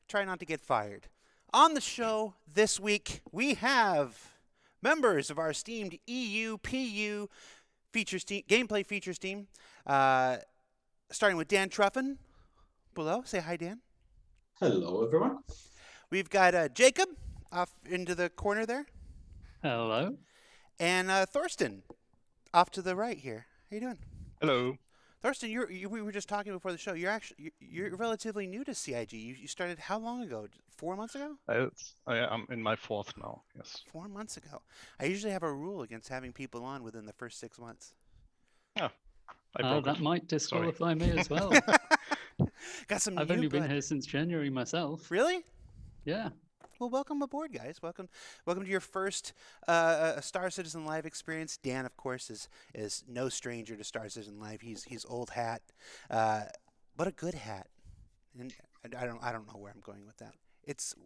try not to get fired. On the show this week, we have members of our esteemed EUPU gameplay features team, uh, starting with Dan Truffin. Below, say hi, Dan. Hello, everyone. We've got Jacob off into the corner there, Hello. and Thorsten off to the right here. How you doing? Hello. Thorsten, we were just talking before the show. You're relatively new to CIG. You started how long ago? 4 months ago? I'm in my fourth now, yes. 4 months ago. I usually have a rule against having people on within the first 6 months. Oh, I broke That it. might disqualify me as well. Got some I've new only been blood. here since January myself. Really? Yeah. Well, welcome aboard, guys. Welcome to your first Star Citizen Live experience. Dan, of course, is no stranger to Star Citizen Live. He's old hat, but a good hat. And I don't know where I'm going with that.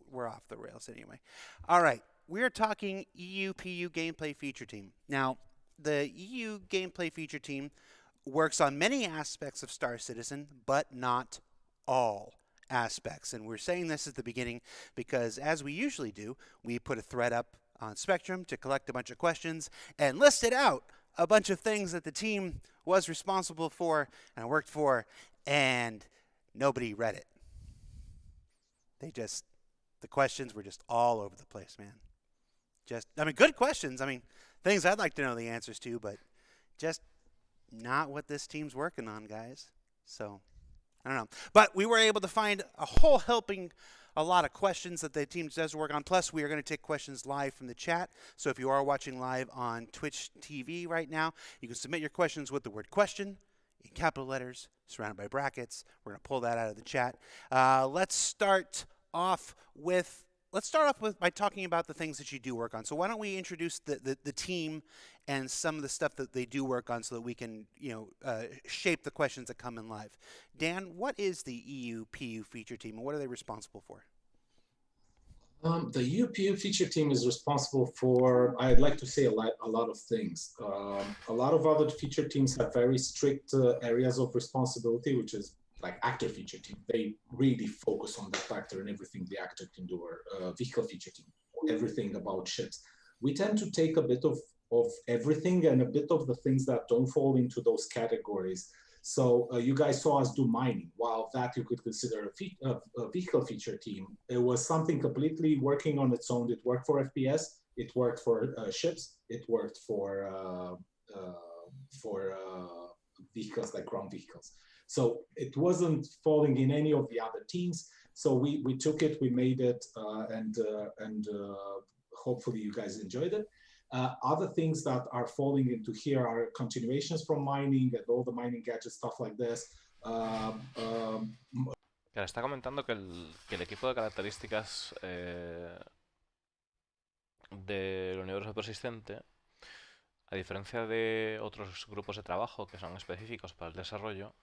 We're off the rails anyway. All right, we're talking EUPU gameplay feature team. Now, the EU gameplay feature team works on many aspects of Star Citizen, but not all aspects. And we're saying this at the beginning because, as we usually do, we put a thread up on Spectrum to collect a bunch of questions and listed out a bunch of things that the team was responsible for and worked for, and nobody read it. The questions were just all over the place, man. Good questions. Things I'd like to know the answers to, but just not what this team's working on, guys. So, I don't know. But we were able to find a lot of questions that the team does work on. Plus, we are going to take questions live from the chat. So if you are watching live on Twitch TV right now, you can submit your questions with the word question in capital letters, surrounded by brackets. We're going to pull that out of the chat. Let's start off by talking about the things that you do work on. So why don't we introduce the team and some of the stuff that they do work on so that we can shape the questions that come in live. Dan, what is the EUPU feature team and what are they responsible for? The EUPU feature team is responsible for, I'd like to say, a lot of things. A lot of other feature teams have very strict areas of responsibility, which is like actor feature team. They really focus on the factor and everything the actor can do, or vehicle feature team, everything about ships. We tend to take a bit of everything and a bit of the things that don't fall into those categories. So you guys saw us do mining. While that you could consider a vehicle feature team, it was something completely working on its own. It worked for FPS, it worked for ships, it worked for vehicles like ground vehicles. So it wasn't falling in any of the other teams. So we took it, we made it, and hopefully you guys enjoyed it. Other things that are falling into here are continuations from mining and all the mining gadget stuff like this. Claro, está comentando que el equipo de características del universo persistente, a diferencia de otros grupos de trabajo que son específicos para el desarrollo,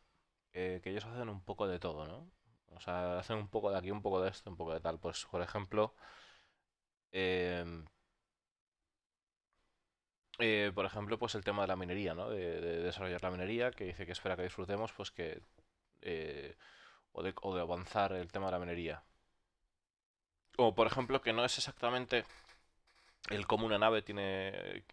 que ellos hacen un poco de todo, ¿no? O sea, hacen un poco de aquí, un poco de esto, un poco de tal. Pues, por ejemplo, pues el tema de la minería, ¿no? De desarrollar la minería, que dice que espera que disfrutemos, pues que... o de avanzar el tema de la minería. O, por ejemplo, que no es exactamente el cómo una nave tiene...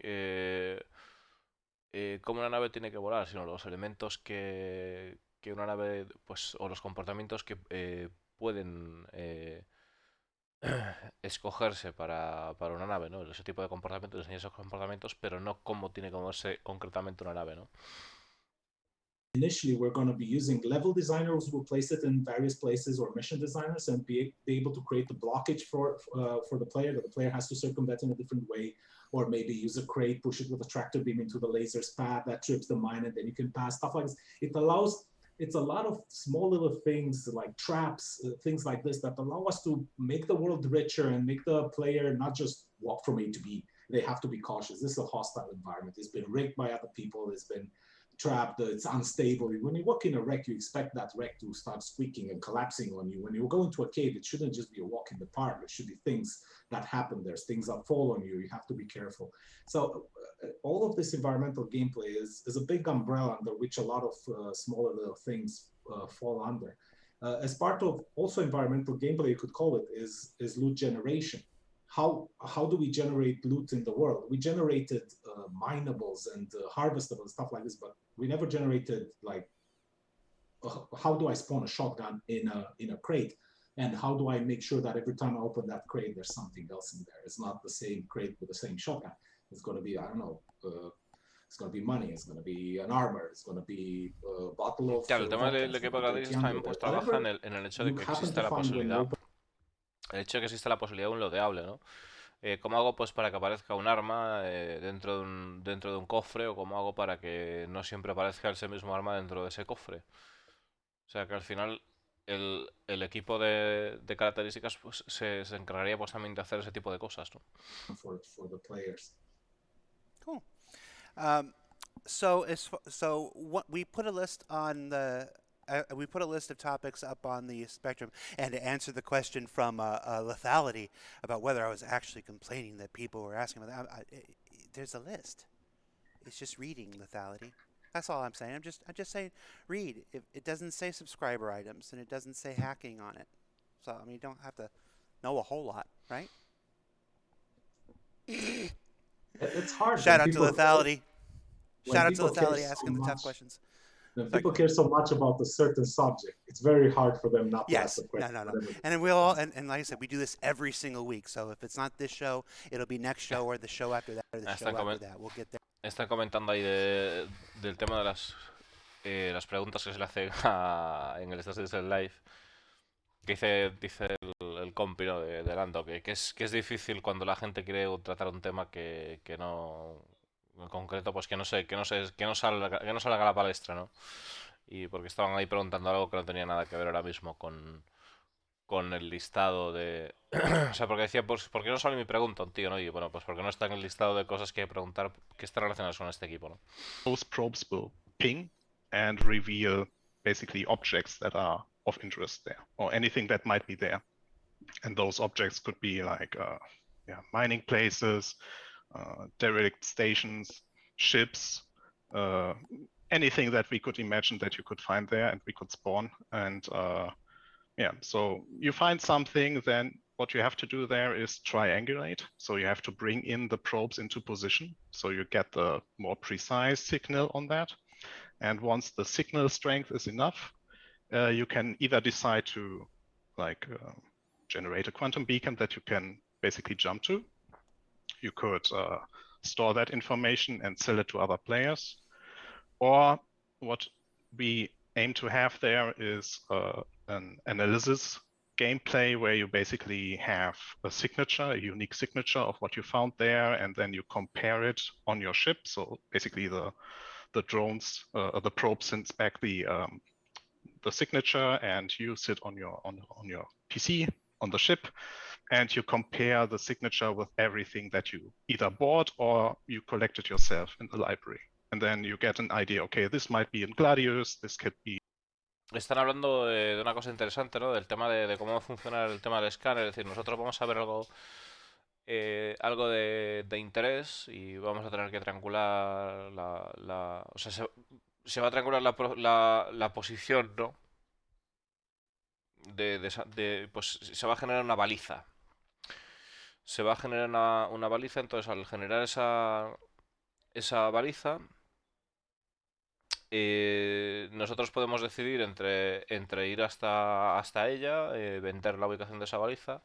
cómo una nave tiene que volar, sino los elementos que una nave, pues, o los comportamientos que pueden escogerse para una nave, ¿no? Ese tipo de comportamientos, diseñar esos comportamientos, pero no cómo tiene que moverse concretamente una nave, ¿no? Initially, we're going to be using level designers who will place it in various places, or mission designers, and be able to create the blockage for the player, that the player has to circumvent in a different way, or maybe use a crate, push it with a tractor beam into the laser's path that trips the mine, and then you can pass, stuff like this. It's a lot of small little things like traps, things like this that allow us to make the world richer and make the player not just walk from A to B. They have to be cautious. This is a hostile environment. It's been rigged by other people. It's been trapped, it's unstable. When you walk in a wreck, you expect that wreck to start squeaking and collapsing on you. When you go into a cave, it shouldn't just be a walk in the park. There should be things that happen. There's things that fall on you. You have to be careful. So all of this environmental gameplay is a big umbrella under which a lot of smaller little things fall under. as part of also environmental gameplay, you could call it, is loot generation. How do we generate loot in the world? We generated minables and harvestables, stuff like this, but we never generated like, how do I spawn a shotgun in a crate? And how do I make sure that every time I open that crate, there's something else in there? It's not the same crate with the same shotgun. It's going to be, I don't know, it's going to be money, it's going to be an armor, it's going to be a bottle of Claro, el tema vodka, del it's equipo gonna be gratis 30 también pues trabaja whatever en el hecho de you que happen exista to la find when you posibilidad, open. el hecho de que exista la posibilidad de un lodeable, ¿no? ¿Cómo hago pues para que aparezca un arma dentro de un cofre, o cómo hago para que no siempre aparezca ese mismo arma dentro de ese cofre? O sea que al final el equipo de características pues se encargaría pues también de hacer ese tipo de cosas, ¿no? for the players. Cool. So what we put a list on the we put a list of topics up on the spectrum, and to answer the question from lethality about whether I was actually complaining that people were asking about that, there's a list. It's just reading lethality. That's all I'm saying. I'm just saying read. It doesn't say subscriber items, and it doesn't say hacking on it. So I mean, you don't have to know a whole lot, right? It's hard. Shout out to people- lethality. when Shout out to people care lethality so asking the tough much- questions. When Like- people care so much about a certain subject, it's very hard for them not to Yes. ask the question. No. whatever. And then we'll all, and like I said, we do this every single week. So if it's not this show, it'll be next show or the show after that or the Hasta show after comen- that. We'll get there. Están comentando ahí del tema de las preguntas que se le hacen en el Status del Live. Que dice el compi, ¿no? de Lando, que es difícil cuando la gente quiere tratar un tema que no, en concreto, pues que no salga a la palestra, ¿no? Y porque estaban ahí preguntando algo que no tenía nada que ver ahora mismo con el listado de... O sea, porque decía, pues, ¿por qué no sale mi pregunta, tío? ¿No? Y bueno, pues porque no está en el listado de cosas que preguntar que están relacionadas con este equipo, ¿no? Those probes will ping and reveal basically objects that are of interest there, or anything that might be there. And those objects could be like mining places, derelict stations, ships, anything that we could imagine that you could find there and we could spawn. And so you find something, then what you have to do there is triangulate. So you have to bring in the probes into position, so you get the more precise signal on that. And once the signal strength is enough, you can either decide to generate a quantum beacon that you can basically jump to. You could store that information and sell it to other players. Or what we aim to have there is an analysis gameplay where you basically have a signature, a unique signature of what you found there, and then you compare it on your ship. So basically the drones, the probe sends back the signature, and you sit on your PC on the ship, and you compare the signature with everything that you either bought or you collected yourself in the library. And then you get an idea, okay, this might be in Gladius, this could be... Están hablando de una cosa interesante, ¿no? Del tema de cómo va a funcionar el tema del escáner. Es decir, nosotros vamos a ver algo de interés y vamos a tener que triangular o sea, se va a triangular la posición, ¿no? Pues se va a generar una baliza. Se va a generar una baliza, entonces al generar esa baliza, nosotros podemos decidir entre ir hasta ella, vender la ubicación de esa baliza,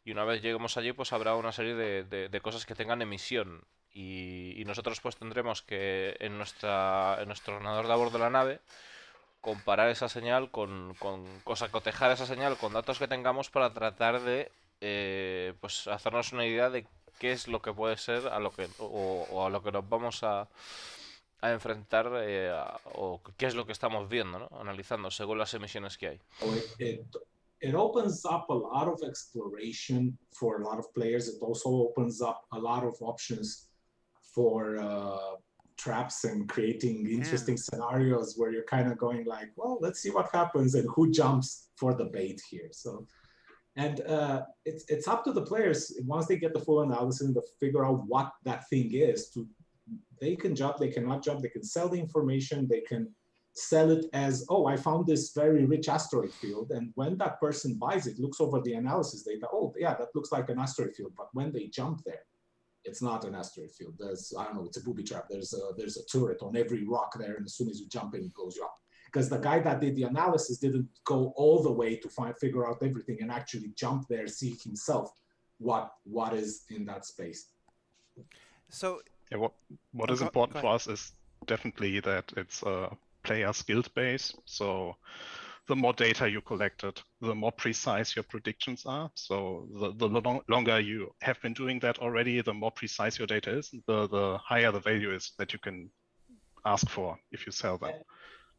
y una vez lleguemos allí pues habrá una serie de cosas que tengan emisión, y nosotros pues tendremos que en nuestro ordenador de a bordo de la nave comparar esa señal cotejar esa señal con datos que tengamos para tratar de pues hacernos una idea de qué es lo que puede ser a lo que nos vamos a enfrentar, o qué es lo que estamos viendo, ¿no? Analizando según las emisiones que hay. It opens up a lot of exploration for a lot of players. It also opens up a lot of options for traps and creating interesting scenarios where you're kind of going like, well, let's see what happens and who jumps for the bait here. So, and it's up to the players once they get the full analysis and to figure out what that thing is. They can jump, they cannot jump, they can sell the information, they can sell it as, oh, I found this very rich asteroid field. And when that person buys it, looks over the analysis data, oh, yeah, that looks like an asteroid field. But when they jump there, it's not an asteroid field. There's, I don't know, it's a booby trap. There's a turret on every rock there. And as soon as you jump in, it blows you up. Because the guy that did the analysis didn't go all the way to figure out everything and actually jump there, see himself what is in that space. So Yeah, what is important for us is definitely that it's a player skilled base. So the more data you collected, the more precise your predictions are. So the longer you have been doing that already, the more precise your data is, the higher the value is that you can ask for if you sell them.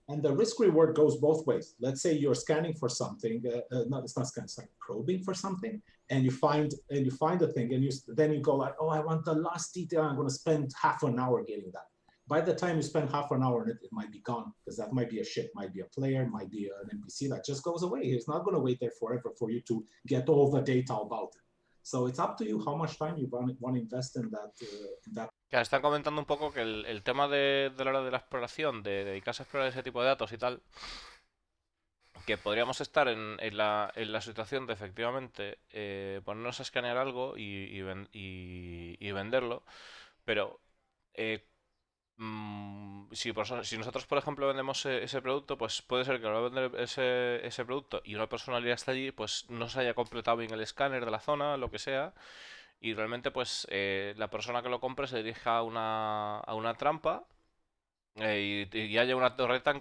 And the risk reward goes both ways. Let's say you're scanning for something, no, it's not scanning, it's like probing for something, and you find a thing, and then you go like, oh, I want the last detail. I'm going to spend half an hour getting that. By the time you spend half an hour on it, it might be gone, because that might be a ship, might be a player, might be an NPC that just goes away. It's not going to wait there forever for you to get all the data about it. So it's up to you how much time you want to invest in that. Claro, están comentando un poco que el tema de la hora de la exploración, de dedicarse a explorar ese tipo de datos y tal, que podríamos estar en la situación de efectivamente ponernos a escanear algo y venderlo, pero si nosotros, por ejemplo, vendemos ese producto, pues puede ser que al vender ese producto y una personalidad está allí, pues no se haya completado bien el escáner de la zona, lo que sea, y realmente pues la persona que lo compre se dirija a una trampa y haya una torreta en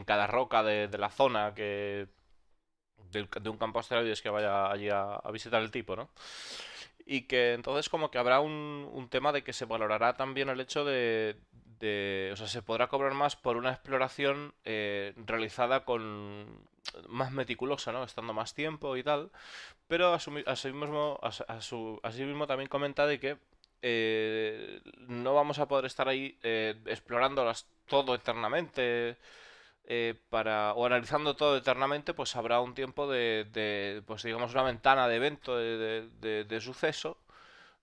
cada roca de la zona de un campo asteroides que vaya allí a visitar el tipo, ¿no? Y que entonces como que habrá un tema de que se valorará también el hecho o sea, se podrá cobrar más por una exploración realizada más meticulosa, ¿no? Estando más tiempo y tal. Pero asimismo también comenta de que no vamos a poder estar ahí explorándolas todo eternamente o analizando todo eternamente, pues habrá un tiempo pues digamos una ventana de evento, de suceso,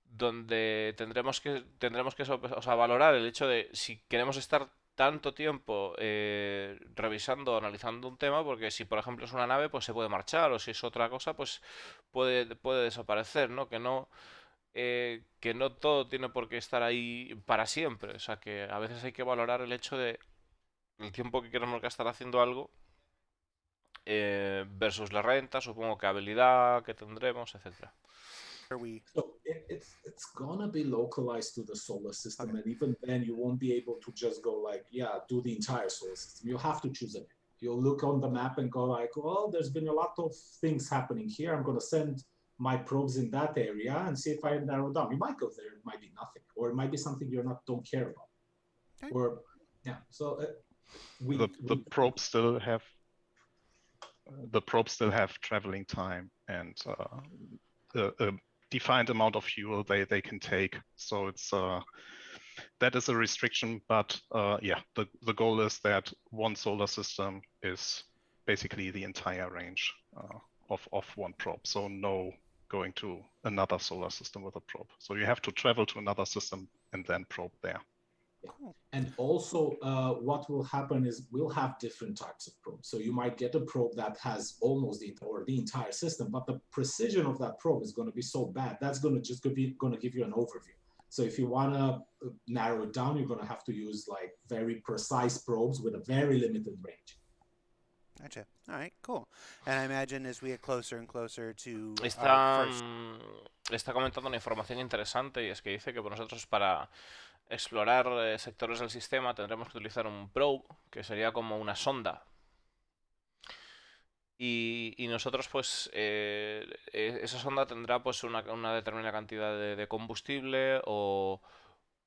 donde tendremos que o sea, valorar el hecho de si queremos estar tanto tiempo revisando, analizando un tema, porque si por ejemplo es una nave, pues se puede marchar, o si es otra cosa, pues puede desaparecer, ¿no? Que no todo tiene por qué estar ahí para siempre. O sea, que a veces hay que valorar el hecho de el tiempo que queremos gastar haciendo algo versus la renta, supongo que habilidad que tendremos, etcétera. So it's gonna be localized to the solar system, and even then you won't be able to just go like, yeah, do the entire solar system. You'll have to choose it. You'll look on the map and go like, well, there's been a lot of things happening here. I'm gonna send my probes in that area and see if I narrow down. You might go there, it might be nothing, or it might be something don't care about. Okay. Or yeah, so the probes still have traveling time and a defined amount of fuel they can take. So it's that is a restriction, but yeah, the goal is that one solar system is basically the entire range of one probe. So no going to another solar system with a probe. So you have to travel to another system and then probe there. Cool. And also what will happen is we'll have different types of probes. So you might get a probe that has almost the entire system, but the precision of that probe is going to be so bad. That's going to give you an overview. So if you want to narrow it down, you're going to have to use like very precise probes with a very limited range. Gotcha. All right, cool. And I imagine as we get closer and closer to Está comentando una información interesante, y es que dice que por nosotros para explorar sectores del sistema tendremos que utilizar un probe, que sería como una sonda. Y nosotros pues esa sonda tendrá pues una determinada cantidad de combustible o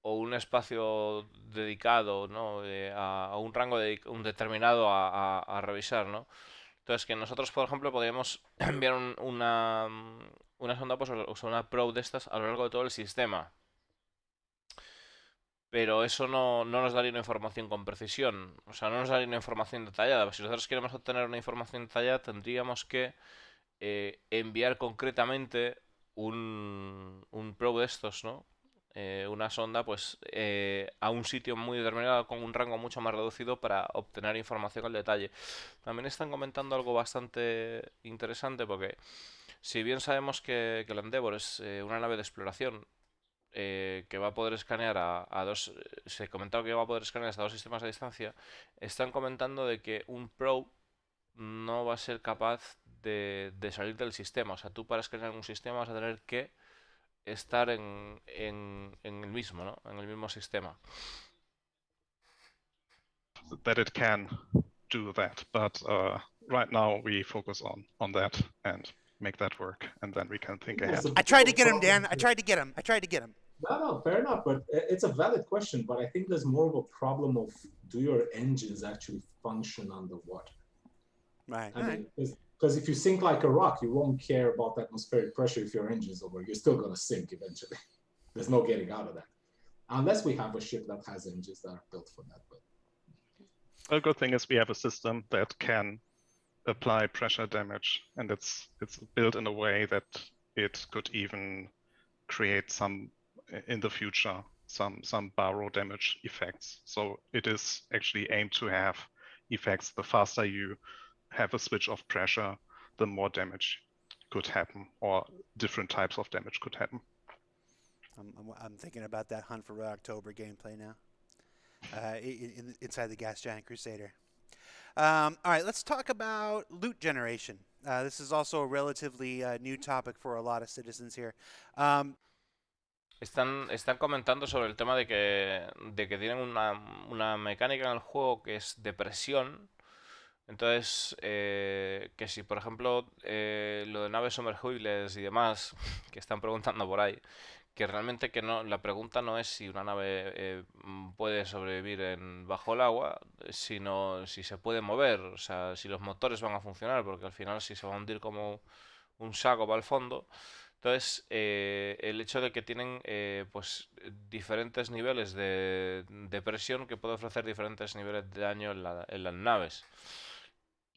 un espacio dedicado, ¿no? A un rango un determinado a revisar, ¿no? Entonces que nosotros, por ejemplo, podríamos enviar una sonda, pues, o sea, una probe de estas a lo largo de todo el sistema. Pero eso no nos daría una información con precisión. O sea, no nos daría una información detallada. Si nosotros queremos obtener una información detallada, tendríamos que enviar concretamente un probe de estos, ¿no? una sonda pues a un sitio muy determinado con un rango mucho más reducido para obtener información al detalle. También están comentando algo bastante interesante porque si bien sabemos que el Endeavour es una nave de exploración que va a poder escanear a dos, se comentaba que va a poder escanear hasta dos sistemas a distancia, están comentando de que un probe no va a ser capaz de salir del sistema. O sea, tú para escanear un sistema vas a tener que estar en el mismo, ¿no? En el mismo sistema. That it can do that, but right now we focus on that and make that work, and then we can think ahead. I tried to get him, Dan. I tried to get him. No, fair enough, but it's a valid question. But I think there's more of a problem of, do your engines actually function underwater? Right. I mean, because if you sink like a rock, you won't care about atmospheric pressure if your engine's over. You're still going to sink eventually. There's no getting out of that. Unless we have a ship that has engines that are built for that. But a good thing is we have a system that can apply pressure damage, and it's built in a way that it could even create some in the future some barrow damage effects. So it is actually aimed to have effects. The faster you have a switch of pressure, the more damage could happen, or different types of damage could happen. I'm thinking about that Hunt for Red October gameplay now. Inside the Gas Giant Crusader. All right, let's talk about loot generation. This is also a relatively new topic for a lot of citizens here. Están comentando sobre el tema de que tienen una mecánica en el juego que es de presión. Entonces, que si por ejemplo lo de naves sumergibles y demás, que están preguntando por ahí, que realmente que no, la pregunta no es si una nave puede sobrevivir bajo el agua, sino si se puede mover, o sea, si los motores van a funcionar, porque al final si se va a hundir como un saco para el fondo. Entonces, el hecho de que tienen pues diferentes niveles de presión que puede ofrecer diferentes niveles de daño en las naves.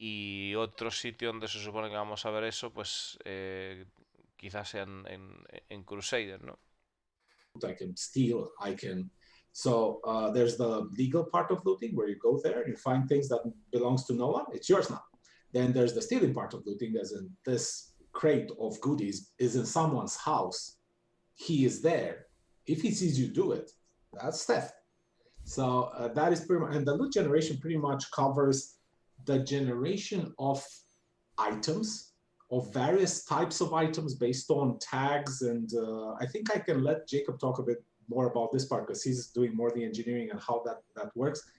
Y otro sitio donde se supone que vamos a ver eso, pues quizás sea en Crusader, ¿no? I can steal, So there's the legal part of looting where you go there and you find things that belongs to no one. It's yours now. Then there's the stealing part of looting, as in this crate of goodies is in someone's house. He is there. If he sees you do it, that's theft. So that is pretty much, and the loot generation pretty much covers the generation of items, of various types of items based on tags. And I think I can let Jacob talk a bit more about this part because he's doing more the engineering and how that works.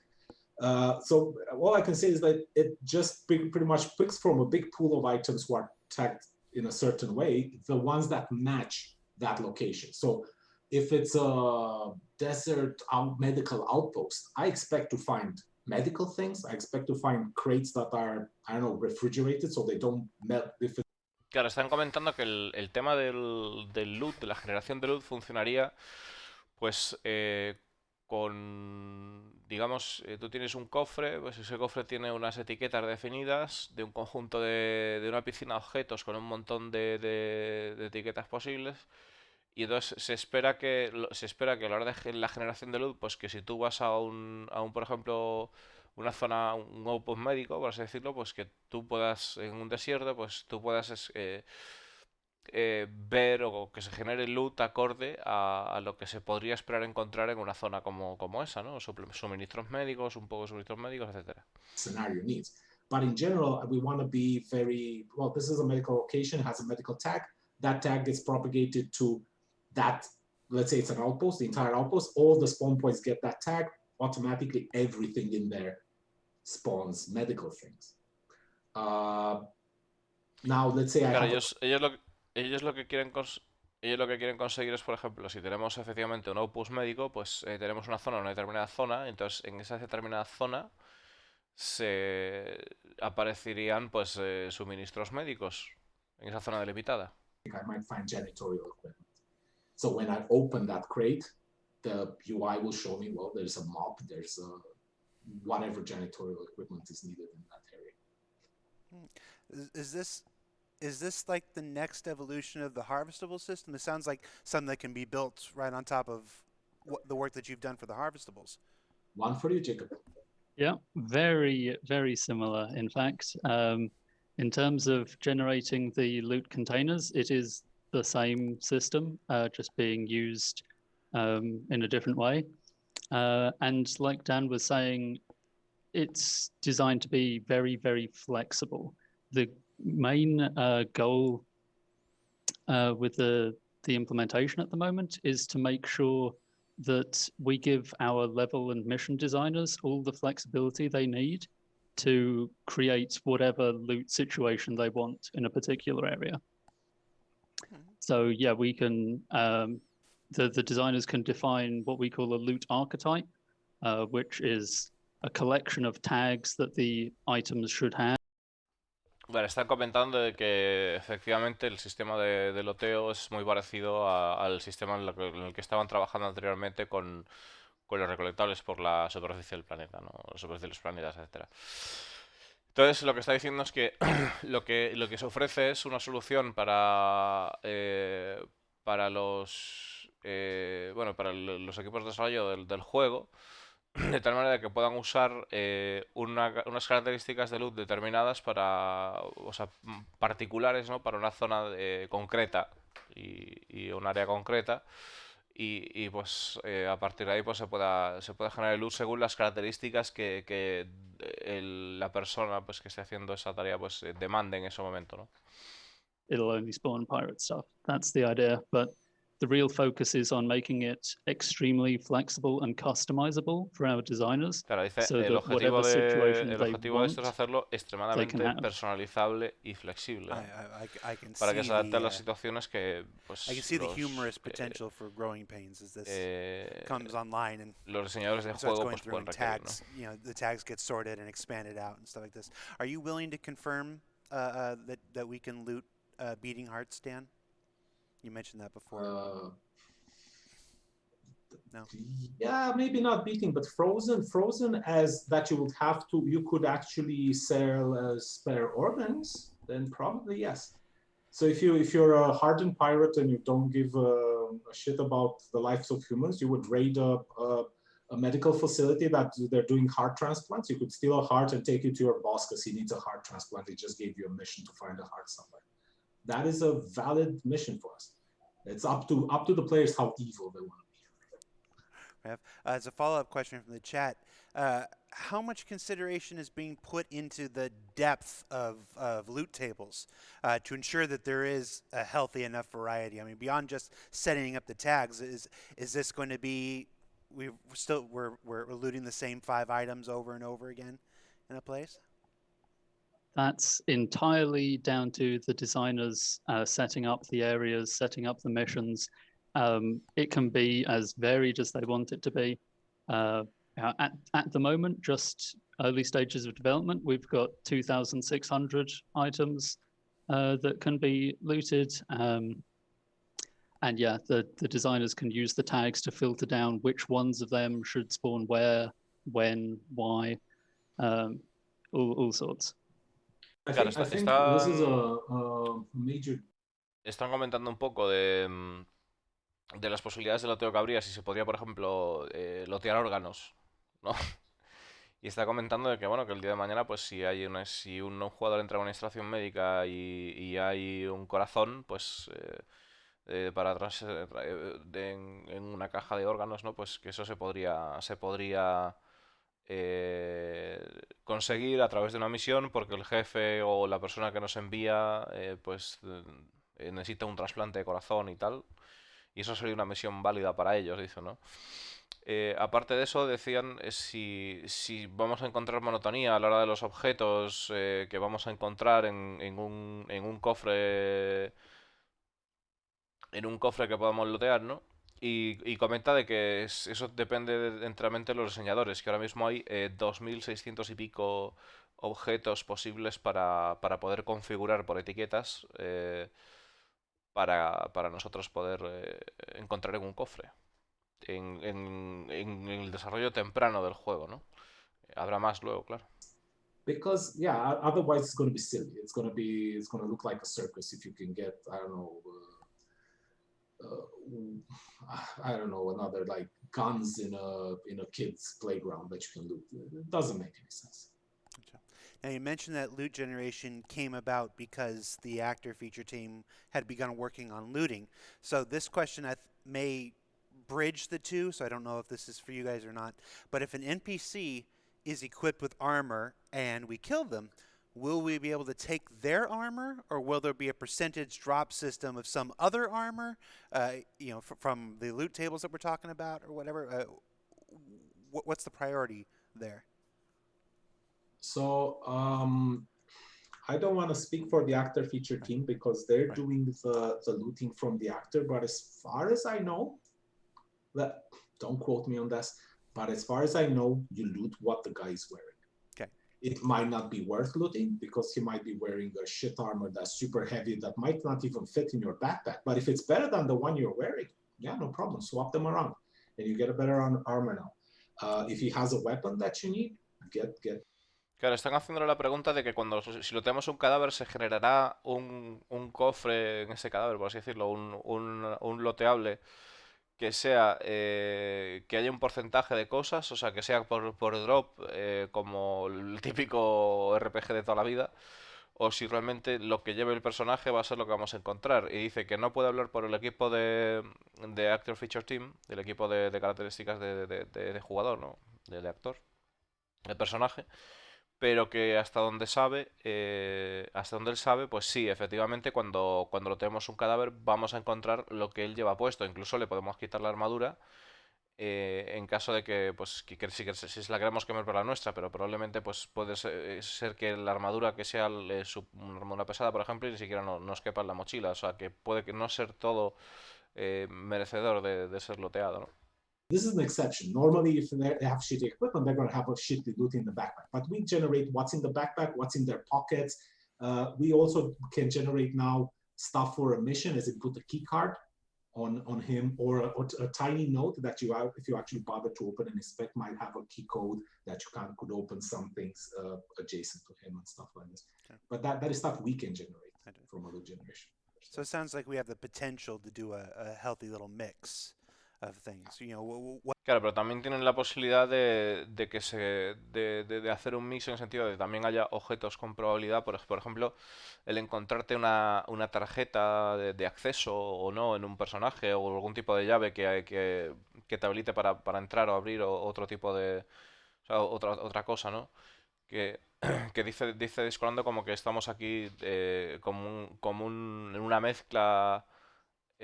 So all I can say is that it just pretty much picks from a big pool of items who are tagged in a certain way, the ones that match that location. So if it's a desert medical outpost, I expect to find medical things. I expect to find crates that are, I don't know, refrigerated so they don't melt. Claro, están comentando que el tema del loot, de la generación de loot, funcionaría pues con, digamos, tú tienes un cofre, pues ese cofre tiene unas etiquetas definidas de un conjunto de una piscina de objetos con un montón de etiquetas posibles. Y entonces se espera que a la hora de la generación de loot, pues que si tú vas a un por ejemplo, una zona, un outpost médico, por así decirlo, pues que tú puedas, en un desierto, pues tú puedas ver o que se genere loot acorde a lo que se podría esperar encontrar en una zona como esa, ¿no? Suministros médicos, un poco de suministros médicos, etcétera. Scenario needs. But in general, we want to be very, well, this is a medical location, has a medical tag. That tag gets propagated to that, let's say it's an outpost, the entire outpost, all the spawn points get that tag, automatically everything in there spawns medical things. Now, let's say claro, ellos lo que quieren conseguir es, por ejemplo, si tenemos efectivamente un outpost médico, pues tenemos una zona, una determinada zona, entonces en esa determinada zona se aparecerían pues suministros médicos en esa zona delimitada. I might find janitorial equipment. So when I open that crate, the UI will show me, well, there's a mop, there's whatever janitorial equipment is needed in that area. Is is this like the next evolution of the Harvestable system? It sounds like something that can be built right on top of the work that you've done for the Harvestables. One for you, Jacob. Yeah, very, very similar, in fact. In terms of generating the loot containers, it is the same system, just being used in a different way. And like Dan was saying, it's designed to be very, very flexible. The main goal with the implementation at the moment is to make sure that we give our level and mission designers all the flexibility they need to create whatever loot situation they want in a particular area. So yeah, we can, the designers can define what we call a loot archetype, which is a collection of tags that the items should have. Vale, están comentando de que efectivamente el sistema de loteo es muy parecido al sistema en el que estaban trabajando anteriormente con los recolectables por la superficie del planeta, ¿no? La superficie de los planetas, etcétera. Entonces, lo que está diciendo es que lo que se ofrece es una solución para los para los equipos de desarrollo del juego, de tal manera que puedan usar unas características de loot determinadas para, o sea, particulares, ¿no? Para una zona concreta y un área concreta. Y pues a partir de ahí pues se pueda generar el loot según las características que la persona pues que esté haciendo esa tarea pues demande en ese momento, ¿no? It'll only spawn pirate stuff. That's the idea. But the real focus is on making it extremely flexible and customizable for our designers. Claro, dice, So el that objetivo whatever situation el they objetivo de esto es want, hacerlo extremadamente have. personalizable y flexible, ¿no? I can Para que see se adapte a the, las situaciones que pues I can see the los, humorous potential for growing pains as this comes eh, online and los diseñadores de it starts juego going pues through pueden and requerir, ¿no? tags, you know, the tags get sorted and expanded out and stuff like this. Are you willing to confirm that we can loot beating hearts, Dan? You mentioned that before. No. Yeah, maybe not beating, but frozen. Frozen as that you would have to. You could actually sell spare organs. Then probably yes. So if you're a hardened pirate and you don't give a shit about the lives of humans, you would raid a medical facility that they're doing heart transplants. You could steal a heart and take it to your boss because he needs a heart transplant. He just gave you a mission to find a heart somewhere. That is a valid mission for us. It's up to the players how evil they want to be. As a follow-up question from the chat, how much consideration is being put into the depth of loot tables to ensure that there is a healthy enough variety? I mean, beyond just setting up the tags, is this going to be we're looting the same 5 items over and over again in a place? That's entirely down to the designers setting up the areas, setting up the missions. It can be as varied as they want it to be. At the moment, just early stages of development, we've got 2,600 items that can be looted. And yeah, the designers can use the tags to filter down which ones of them should spawn where, when, why, all sorts. I Claro, think this is a major. Están comentando un poco de las posibilidades de loteo que habría si se podría, por ejemplo, lotear órganos, ¿no? Y está comentando de que, bueno, que el día de mañana, pues si un jugador entra a una instalación médica y hay un corazón, pues para atrás en una caja de órganos, ¿no? Pues que eso se podría conseguir a través de una misión porque el jefe o la persona que nos envía pues necesita un trasplante de corazón y tal, y eso sería una misión válida para ellos, dice, ¿no? Aparte de eso, decían si vamos a encontrar monotonía a la hora de los objetos que vamos a encontrar en un cofre que podamos lootear, ¿no? Y comenta de que eso depende enteramente de los diseñadores, que ahora mismo hay 2.600 y pico objetos posibles para poder configurar por etiquetas para nosotros poder encontrar en un cofre. En el desarrollo temprano del juego, ¿no? Habrá más luego, claro. because yeah, otherwise it's going to be silly. It's going to look like a circus if you can get, I don't know, I don't know, another like guns in a kid's playground that you can loot. It doesn't make any sense. Now, you mentioned that loot generation came about because the actor feature team had begun working on looting. So this question may bridge the two, so I don't know if this is for you guys or not. But if an NPC is equipped with armor and we kill them, will we be able to take their armor, or will there be a percentage drop system of some other armor, from the loot tables that we're talking about, or whatever? What's the priority there? So I don't want to speak for the actor feature team because they're doing the looting from the actor, but as far as I know, don't quote me on this, but as far as I know, you loot what the guy is wearing. Okay. It might not be worth looting because he might be wearing a shit armor that's super heavy that might not even fit in your backpack. But if it's better than the one you're wearing, yeah, no problem. Swap them around and you get a better armor now. If he has a weapon that you need, get. Claro, están haciéndole la pregunta de que si lo tenemos un cadáver se generará un cofre en ese cadáver, por así decirlo, un loteable que sea que haya un porcentaje de cosas, o sea, que sea por drop, como el típico RPG de toda la vida, o si realmente lo que lleve el personaje va a ser lo que vamos a encontrar. Y dice que no puede hablar por el equipo de Actor Feature Team, del equipo de características de jugador, ¿no? De actor, el personaje, pero que hasta donde él sabe, pues sí, efectivamente, cuando lo tenemos un cadáver, vamos a encontrar lo que él lleva puesto. Incluso le podemos quitar la armadura, en caso de que, pues, si se la queremos quemar por la nuestra, pero probablemente pues puede ser que la armadura que sea una armadura pesada, por ejemplo, y ni siquiera nos quepa en la mochila. O sea, que puede que no ser todo merecedor de ser loteado, ¿no? This is an exception. Normally, if they have shitty equipment, they're going to have a shitty loot in the backpack. But we generate what's in the backpack, what's in their pockets. We also can generate now stuff for a mission, as in put a key card on him, or a tiny note that if you actually bother to open and inspect, might have a key code that you could open some things adjacent to him and stuff like this. Okay. But that is stuff we can generate from a loot generation. So it sounds like we have the potential to do a healthy little mix of things. Claro, pero también tienen la posibilidad de hacer un mix en el sentido de que también haya objetos con probabilidad. Por ejemplo, el encontrarte una tarjeta de acceso o no en un personaje, o algún tipo de llave que te habilite para entrar o abrir, o otro tipo de... O sea, otra cosa, ¿no? Que dice Discolando como que estamos aquí en una mezcla,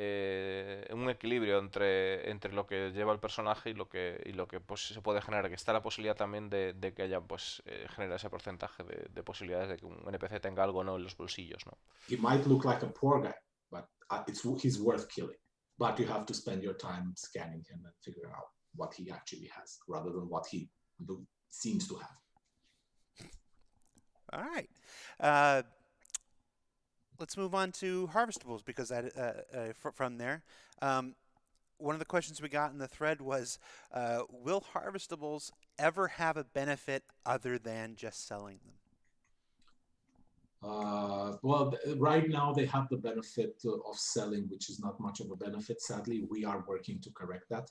un equilibrio entre lo que lleva el personaje y lo que pues se puede generar, que está la posibilidad también de que haya, pues, genera ese porcentaje de posibilidades de que un NPC tenga algo, ¿no?, en los bolsillos, ¿no? He might look like a poor guy, but he's worth killing. But you have to spend your time scanning him and figuring out what he actually has, rather than what he seems to have. All right. Let's move on to Harvestables, because from there, one of the questions we got in the thread was, will Harvestables ever have a benefit other than just selling them? Well, right now they have the benefit of selling, which is not much of a benefit. Sadly, we are working to correct that.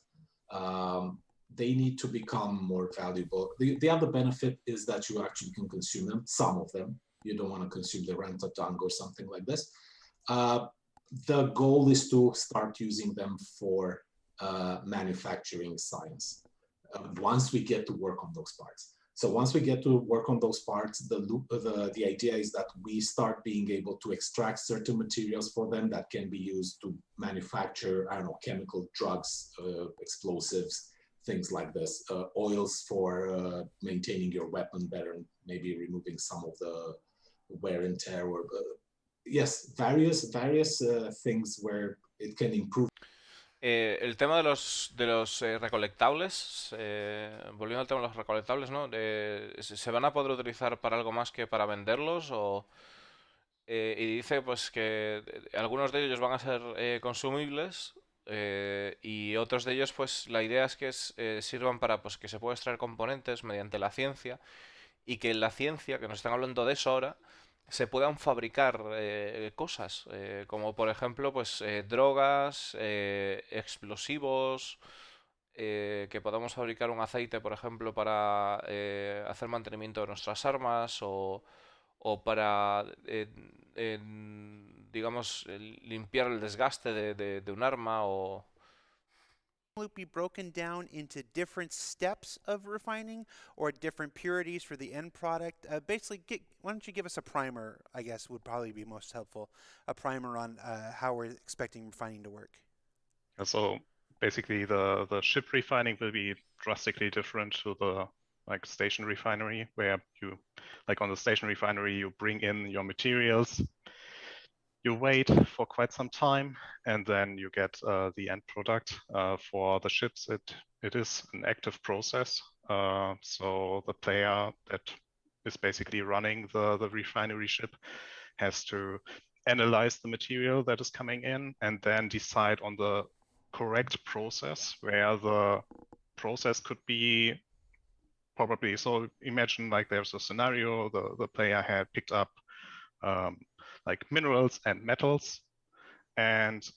They need to become more valuable. The other benefit is that you actually can consume them, some of them. You don't want to consume the rent-a-dung or something like this. The goal is to start using them for manufacturing science once we get to work on those parts. So once we get to work on those parts, the idea is that we start being able to extract certain materials for them that can be used to manufacture, I don't know, chemical drugs, explosives, things like this, oils for maintaining your weapon better, and maybe removing some of the wear and tear, or yes, various things where it can improve. El tema de los recolectables, volviendo al tema de los recolectables, ¿no? ¿Se van a poder utilizar para algo más que para venderlos? Y dice pues que algunos de ellos van a ser consumibles, y otros de ellos, pues la idea es que sirvan para, pues, que se pueda extraer componentes mediante la ciencia, y que en la ciencia, que nos están hablando de eso ahora, se puedan fabricar cosas, como por ejemplo, pues drogas, explosivos, que podamos fabricar un aceite, por ejemplo, para hacer mantenimiento de nuestras armas o para, digamos, limpiar el desgaste de un arma o... Would be broken down into different steps of refining or different purities for the end product. Basically, why don't you give us a primer, I guess, would probably be most helpful. A primer on how we're expecting refining to work. So basically the ship refining will be drastically different to the like station refinery, where you, like on the station refinery, you bring in your materials, you wait for quite some time, and then you get the end product. For the ships, it is an active process. So the player that is basically running the refinery ship has to analyze the material that is coming in and then decide on the correct process, where the process could be probably, so imagine like there's a scenario, the player had picked up like minerals and metals and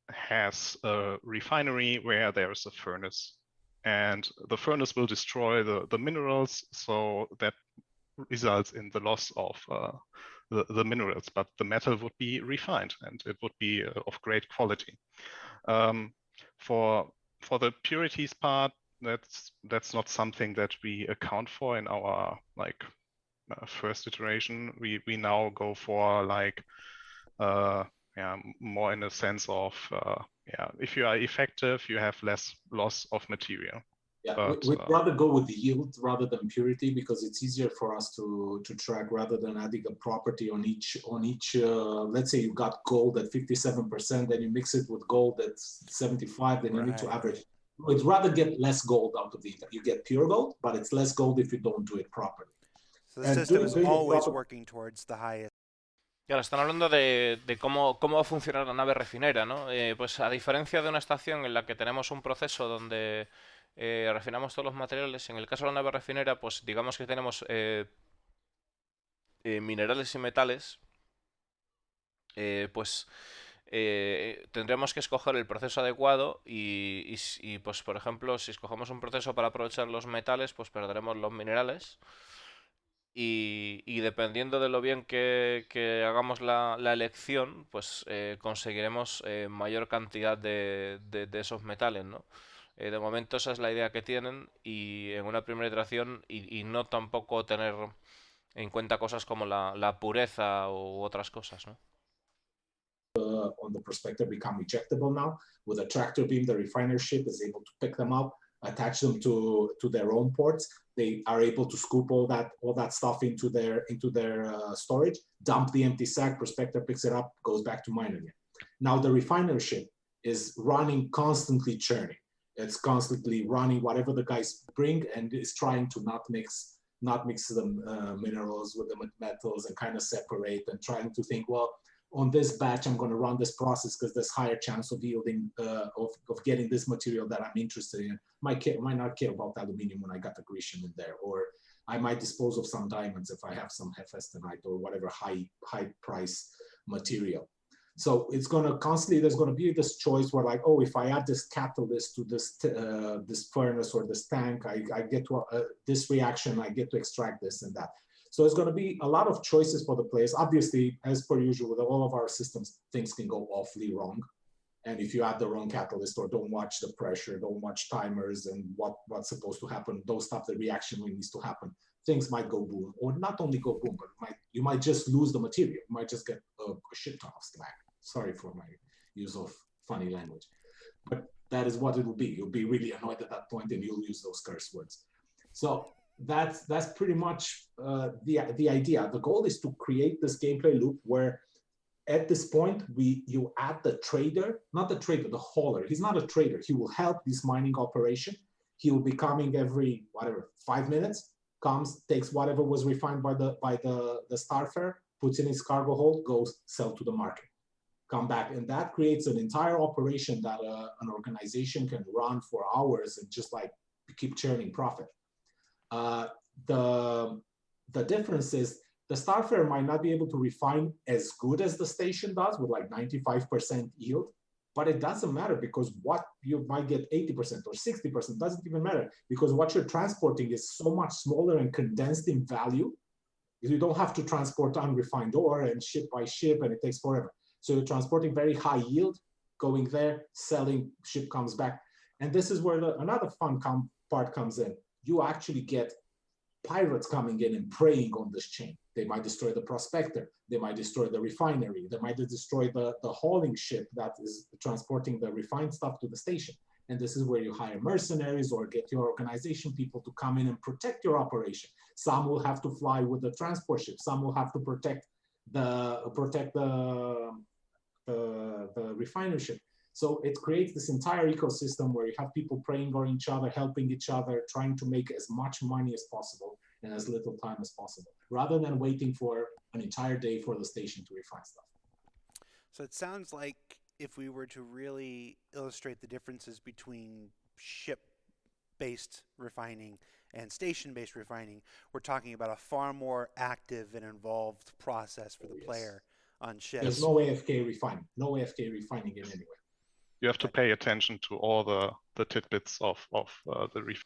has a refinery where there's a furnace, and the furnace will destroy the minerals, so that results in the loss of the minerals, but the metal would be refined and it would be of great quality. For the purities part, that's not something that we account for in our like first iteration. We now go for like more in a sense of if you are effective, you have less loss of material. Yeah, but, we'd rather go with the yield rather than purity, because it's easier for us to track rather than adding a property on each. Let's say you got gold at 57%, then you mix it with gold at 75, then you need to average. We'd rather get less gold out of it. You get pure gold, but it's less gold if you don't do it properly. So the system is always working towards the highest. Y ahora están hablando de cómo va a funcionar la nave refinera, ¿no? Pues a diferencia de una estación en la que tenemos un proceso donde refinamos todos los materiales, en el caso de la nave refinera, pues digamos que tenemos minerales y metales, pues tendremos que escoger el proceso adecuado y pues por ejemplo, si escogemos un proceso para aprovechar los metales, pues perderemos los minerales. Y dependiendo de lo bien que hagamos la elección, pues conseguiremos mayor cantidad de esos metales, ¿no? De momento esa es la idea que tienen, y en una primera iteración, y no tampoco tener en cuenta cosas como la pureza u otras cosas, ¿no? On the prospector become ejectable now. With a tractor beam, the refiner ship is able to pick them up, attach them to their own ports. They are able to scoop all that stuff into their storage, dump the empty sack, prospector picks it up, goes back to mine again. Now the refiner ship is running, constantly churning. It's constantly running whatever the guys bring, and is trying to not mix the minerals with the metals and kind of separate, and trying to think, well, on this batch, I'm going to run this process because there's higher chance of yielding, of getting this material that I'm interested in. Might not care about aluminium when I got the Grecian in there, or I might dispose of some diamonds if I have some Harvestables or whatever high price material. So it's going to constantly, there's going to be this choice where like, oh, if I add this catalyst to this furnace or this tank, I get to this reaction, I get to extract this and that. So it's going to be a lot of choices for the players. Obviously, as per usual with all of our systems, things can go awfully wrong. And if you add the wrong catalyst or don't watch the pressure, don't watch timers and what's supposed to happen, don't stop the reaction when it needs to happen, things might go boom. Or not only go boom, but you might just lose the material. You might just get a shit ton of slack. Sorry for my use of funny language. But that is what it will be. You'll be really annoyed at that point and you'll use those curse words. So that's pretty much the idea. The goal is to create this gameplay loop where at this point you add the trader, not the trader, the hauler. He's not a trader. He will help this mining operation. He will be coming every 5 minutes, comes, takes whatever was refined by the Starfarer, puts in his cargo hold, goes sell to the market, come back, and that creates an entire operation that an organization can run for hours and just like keep churning profit. The the difference is the Starfarer might not be able to refine as good as the station does with like 95% yield, but it doesn't matter because what you might get 80% or 60% doesn't even matter because what you're transporting is so much smaller and condensed in value. You don't have to transport unrefined ore and ship by ship, and it takes forever. So you're transporting very high yield, going there, selling, ship comes back. And this is where another fun part comes in. You actually get pirates coming in and preying on this chain. They might destroy the prospector. They might destroy the refinery. They might destroy the hauling ship that is transporting the refined stuff to the station. And this is where you hire mercenaries or get your organization people to come in and protect your operation. Some will have to fly with the transport ship. Some will have to protect the refiner ship. So it creates this entire ecosystem where you have people preying on each other, helping each other, trying to make as much money as possible in as little time as possible, rather than waiting for an entire day for the station to refine stuff. So it sounds like if we were to really illustrate the differences between ship-based refining and station-based refining, we're talking about a far more active and involved process for the player on ships. There's no AFK refining, no AFK refining in any way. You have to pay attention to all the tidbits of the reef.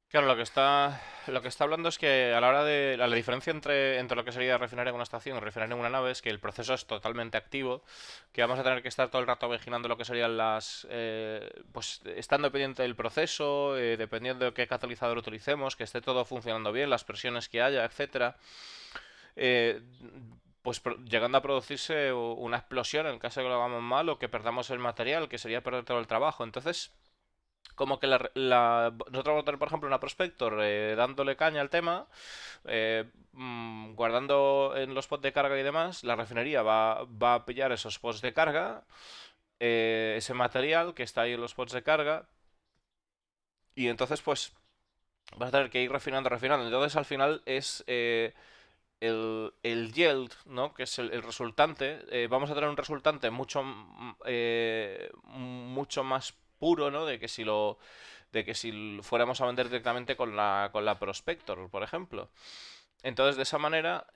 Claro, lo que está hablando es que a la hora de la diferencia entre lo que sería refinar en una estación y refinar en una nave es que el proceso es totalmente activo, que vamos a tener que estar todo el rato vigilando lo que serían pues estando pendiente del proceso, dependiendo de qué catalizador utilicemos, que esté todo funcionando bien, las presiones que haya, etcétera. Pues llegando a producirse una explosión en el caso de que lo hagamos mal o que perdamos el material, que sería perder todo el trabajo. Entonces, como que nosotros vamos a tener, por ejemplo, una Prospector dándole caña al tema, guardando en los pods de carga y demás, la refinería va a pillar esos pods de carga, ese material que está ahí en los pods de carga, y entonces pues vas a tener que ir refinando. Entonces al final es el yield, ¿no? Que es el resultante. Vamos a tener un resultante mucho más puro, ¿no? De que si fuéramos a vender directamente con la Prospector, por ejemplo. Entonces, de esa manera,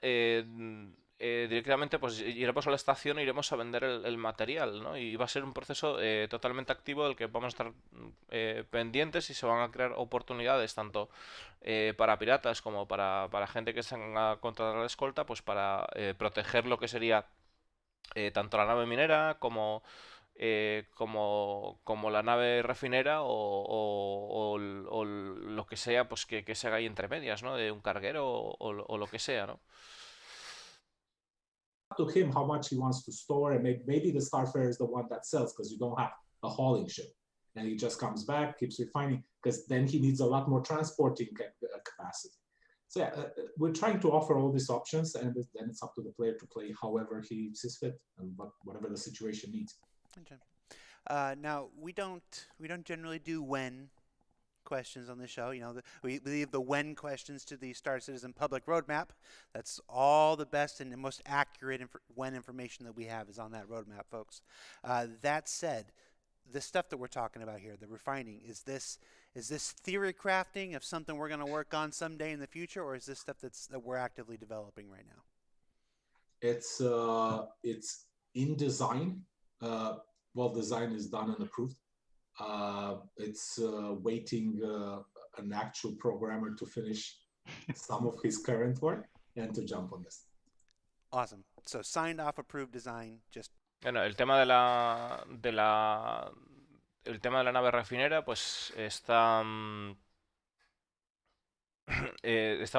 directamente pues iremos a la estación e iremos a vender el material, ¿no? Y va a ser un proceso totalmente activo del que vamos a estar pendientes y se van a crear oportunidades tanto para piratas como para gente que se haga contratar la escolta, pues para proteger lo que sería tanto la nave minera como la nave refinera o lo que sea, pues que se haga ahí entre medias, ¿no? De un carguero o lo que sea, ¿no? To him how much he wants to store, and maybe the Starfarer is the one that sells because you don't have a hauling ship, and he just comes back, keeps refining, because then he needs a lot more transporting capacity. So yeah, we're trying to offer all these options, and then it's up to the player to play however he sees fit and whatever the situation needs. Okay. Now we don't generally do when questions on the show. You know, we leave the when questions to the Star Citizen public roadmap. That's all the best and the most accurate when information that we have is on that roadmap, folks. That said, the stuff that we're talking about here, the refining, is this theory crafting of something we're going to work on someday in the future, or is this stuff that we're actively developing right now? It's in design. Well, design is done and approved. It's waiting an actual programmer to finish some of his current work and to jump on this. Awesome. So signed off, approved design. Just. Bueno, el tema de la nave refinera, pues están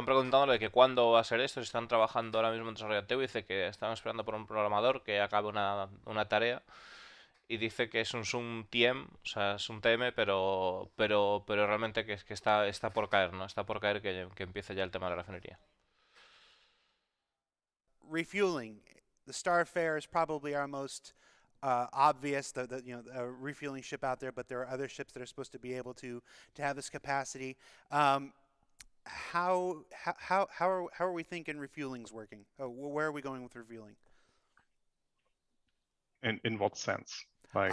preguntándole que cuándo va a ser esto. Están trabajando ahora mismo en desarrollo activo. Dice que están esperando por un programador que acabe una tarea. Y dice que es un TM, o sea, es un TM, pero realmente que está por caer, ¿no? Está por caer que empiece ya el tema de la refinería. Refueling. The Starfarer is probably our most obvious, the refueling ship out there, but there are other ships that are supposed to be able to have this capacity. How are we thinking refueling's working? Where are we going with refueling? In what sense? Like,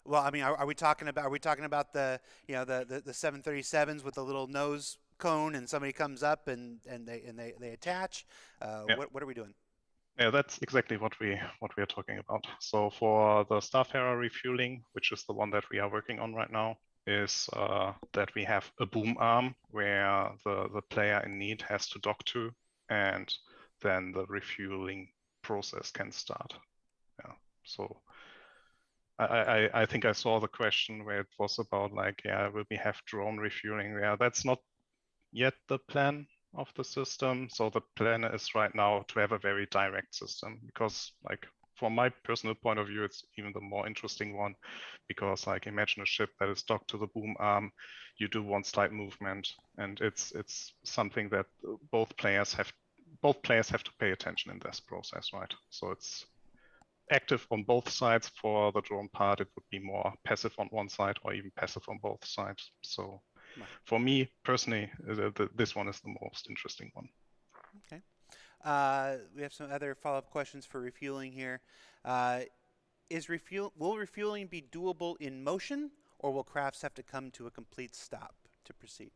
well, I mean, are we talking about the the 737s with the little nose cone and somebody comes up and they attach. What are we doing? Yeah, that's exactly what we are talking about. So for the Starfarer refueling, which is the one that we are working on right now, is that we have a boom arm where the player in need has to dock to, and then the refueling process can start. Yeah. So I think I saw the question where it was about like, yeah, will we have drone refueling? Yeah, that's not yet the plan of the system. So the plan is right now to have a very direct system, because like from my personal point of view, it's even the more interesting one, because like imagine a ship that is docked to the boom arm, you do one slight movement, and it's something that both players have to pay attention in this process, right? So it's active on both sides. For the drone part, it would be more passive on one side or even passive on both sides. So for me personally, this one is the most interesting one. Okay. We have some other follow-up questions for refueling here. Will refueling be doable in motion, or will crafts have to come to a complete stop to proceed?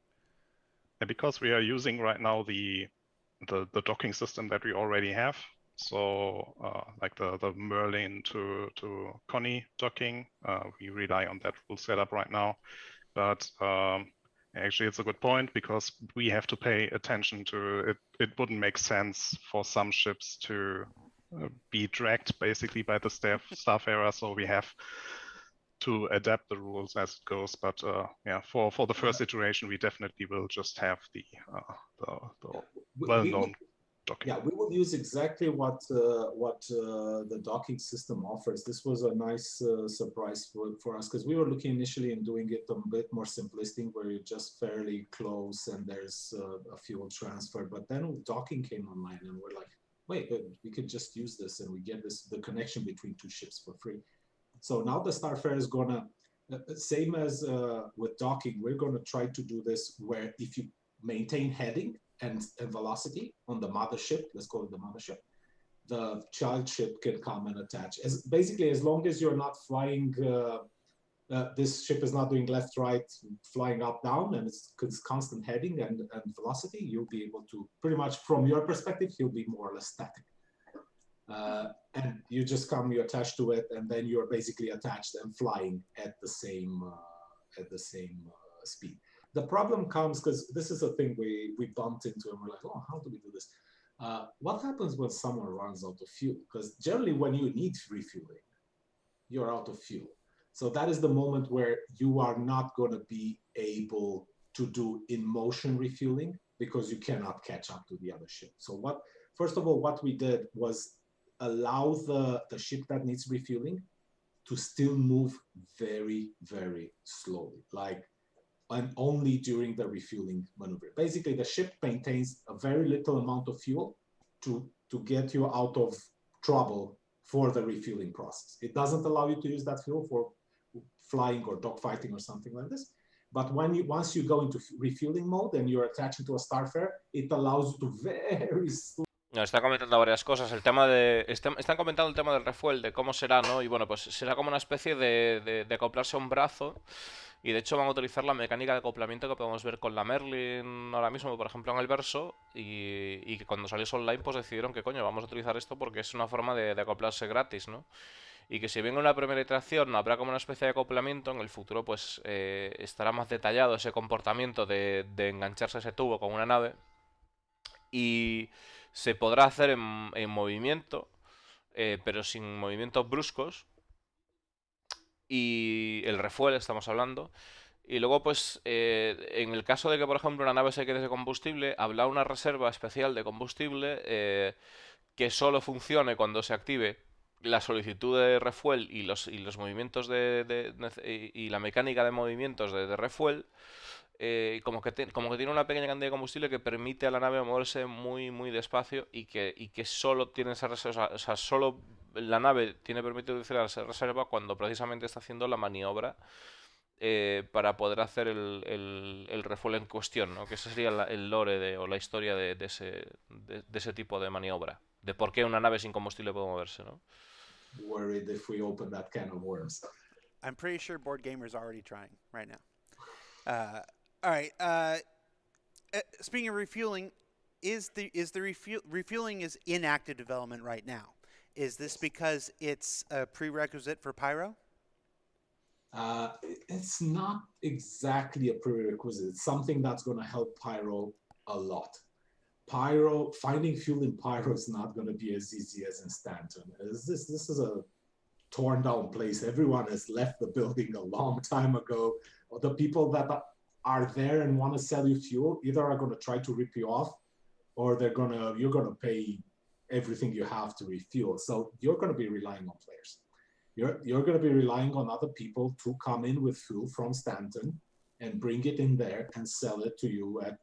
And because we are using right now the docking system that we already have, so like the Merlin to Connie docking, we rely on that rule setup right now. But actually, it's a good point, because we have to pay attention to it. It wouldn't make sense for some ships to be dragged basically by the Starfarer, so we have to adapt the rules as it goes. But yeah, for the first iteration, we definitely will just have the well-known docking. Yeah, we will use exactly what the docking system offers. This was a nice surprise for us, because we were looking initially in doing it a bit more simplistic, where you're just fairly close and there's a fuel transfer. But then docking came online, and we're like, wait, we could just use this, and we get the connection between two ships for free. So now the Starfarer is gonna, same as with docking, we're gonna try to do this where if you maintain heading and velocity on the mothership, let's call it the mothership, the child ship can come and attach. Basically, as long as you're not flying, this ship is not doing left, right, flying up, down, and it's constant heading and velocity, you'll be able to, pretty much from your perspective, you'll be more or less static. And you just come, you attach to it, and then you're basically attached and flying at the same speed. The problem comes because this is a thing we bumped into, and we're like, oh, how do we do this? What happens when someone runs out of fuel? Because generally when you need refueling, you're out of fuel. So that is the moment where you are not going to be able to do in motion refueling, because you cannot catch up to the other ship. So first of all, what we did was allow the ship that needs refueling to still move very, very slowly, and only during the refueling maneuver. Basically, the ship maintains a very little amount of fuel to get you out of trouble for the refueling process. It doesn't allow you to use that fuel for flying or dogfighting or something like this. But once you go into refueling mode and you're attaching to a Starfarer, it allows you to very slowly. Nos está comentando varias cosas. El tema de. Están comentando el tema del refuel, de cómo será, ¿no? Y bueno, pues será como una especie de acoplarse a un brazo. Y de hecho van a utilizar la mecánica de acoplamiento que podemos ver con la Merlin ahora mismo, por ejemplo, en el verso. Y que cuando salió online, pues decidieron que coño, vamos a utilizar esto porque es una forma de acoplarse gratis, ¿no? Y que si bien en una primera iteración habrá como una especie de acoplamiento, en el futuro pues estará más detallado ese comportamiento de engancharse ese tubo con una nave. Y se podrá hacer en movimiento, pero sin movimientos bruscos. Y el refuel estamos hablando. Y luego, pues, en el caso de que, por ejemplo, una nave se quede sin combustible, habrá una reserva especial de combustible que solo funcione cuando se active la solicitud de refuel y los movimientos y la mecánica de movimientos de refuel. Como que tiene una pequeña cantidad de combustible que permite a la nave moverse muy, muy despacio y que solo tiene esa reserva, o sea, solo la nave tiene permitido utilizar esa reserva cuando precisamente está haciendo la maniobra para poder hacer el refuel en cuestión, ¿no? Que ese sería el lore o la historia de ese tipo de maniobra, de por qué una nave sin combustible puede moverse, ¿no? Worried if we open that can of worms. I'm pretty sure board gamers are already trying right now. All right. speaking of refueling, is the refueling is in active development right now? Is this because it's a prerequisite for Pyro? It's not exactly a prerequisite. It's something that's going to help Pyro a lot. Pyro, finding fuel in Pyro is not going to be as easy as in Stanton. This is a torn down place. Everyone has left the building a long time ago. The people that are there and want to sell you fuel either are going to try to rip you off, or you're going to pay everything you have to refuel. So you're going to be relying on players. You're going to be relying on other people to come in with fuel from Stanton and bring it in there and sell it to you at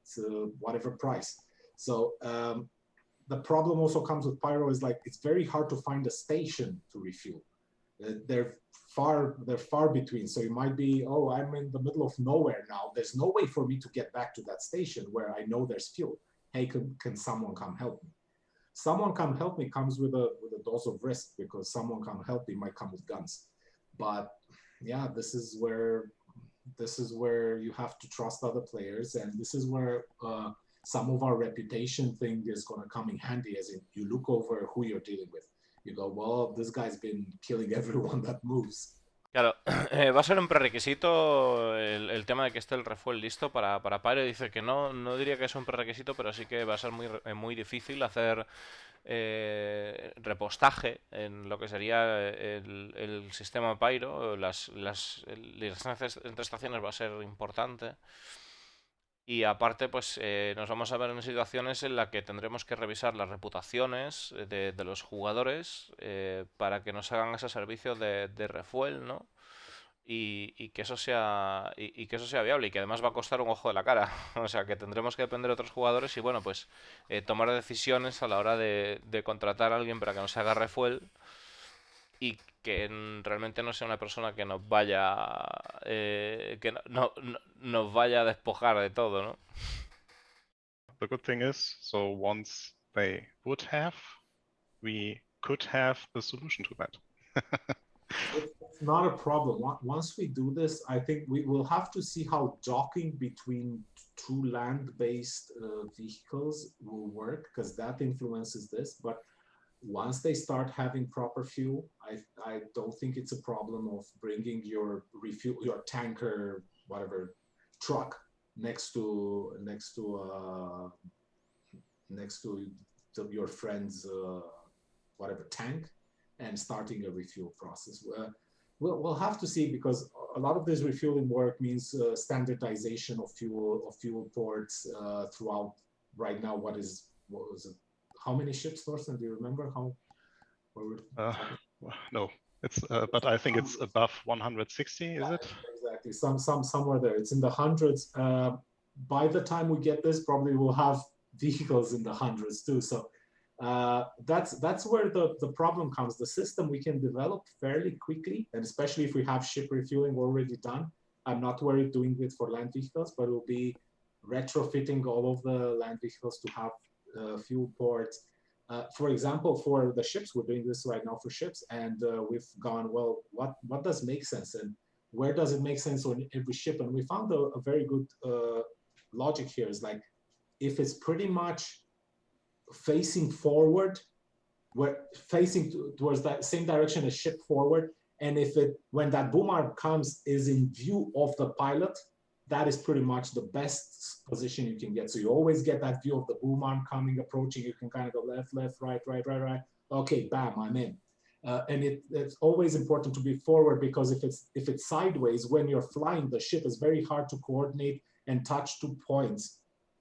whatever price. So the problem also comes with Pyro is like it's very hard to find a station to refuel. They're far between. So you might be, oh, I'm in the middle of nowhere now. There's no way for me to get back to that station where I know there's fuel. Hey, can someone come help me? Someone come help me comes with a dose of risk, because someone come help me might come with guns. But yeah, this is where you have to trust other players, and this is where some of our reputation thing is going to come in handy, as in you look over who you're dealing with. You go, well, this guy's been killing everyone that moves. Claro, va a ser un prerequisito el tema de que esté el refuel listo para Pyro. Dice que no diría que es un prerequisito, pero sí que va a ser muy difícil hacer repostaje en lo que sería el sistema Pyro. Las distancias entre estaciones va a ser importante. Y aparte, pues nos vamos a ver en situaciones en las que tendremos que revisar las reputaciones de los jugadores para que nos hagan ese servicio de refuel, ¿no? Y que eso sea que eso sea viable, y que además va a costar un ojo de la cara. O sea, que tendremos que depender de otros jugadores y, bueno, pues tomar decisiones a la hora de contratar a alguien para que nos haga refuel, y que realmente no sea una persona que nos vaya nos vaya a despojar de todo, ¿no? The good thing is, so once they would have, we could have a solution to that. It's not a problem. Once we do this, I think we will have to see how docking between two land-based vehicles will work, because that influences this. But once they start having proper fuel, I don't think it's a problem of bringing your tanker, whatever, truck next to your friend's whatever tank, and starting a refuel process. We'll have to see, because a lot of this refueling work means standardization of fuel ports throughout. Right now, what was it? How many ships, Thorsten? Do you remember how? No, it's but I think it's above 160. Is it? Exactly, somewhere there. It's in the hundreds. By the time we get this, probably we'll have vehicles in the hundreds too. So that's where the problem comes. The system we can develop fairly quickly, and especially if we have ship refueling already done. I'm not worried doing it for land vehicles, but it will be retrofitting all of the land vehicles to have fuel ports. For example, for the ships, we're doing this right now for ships, and we've gone, well, what does make sense, and where does it make sense on every ship? And we found a very good logic here. Is like, if it's pretty much facing forward, we're facing towards that same direction as ship forward, and when that boom arm comes is in view of the pilot, that is pretty much the best position you can get. So you always get that view of the boom arm coming, approaching. You can kind of go left, right. Okay, bam, I'm in. And it's always important to be forward, because if it's sideways, when you're flying the ship, is very hard to coordinate and touch 2 points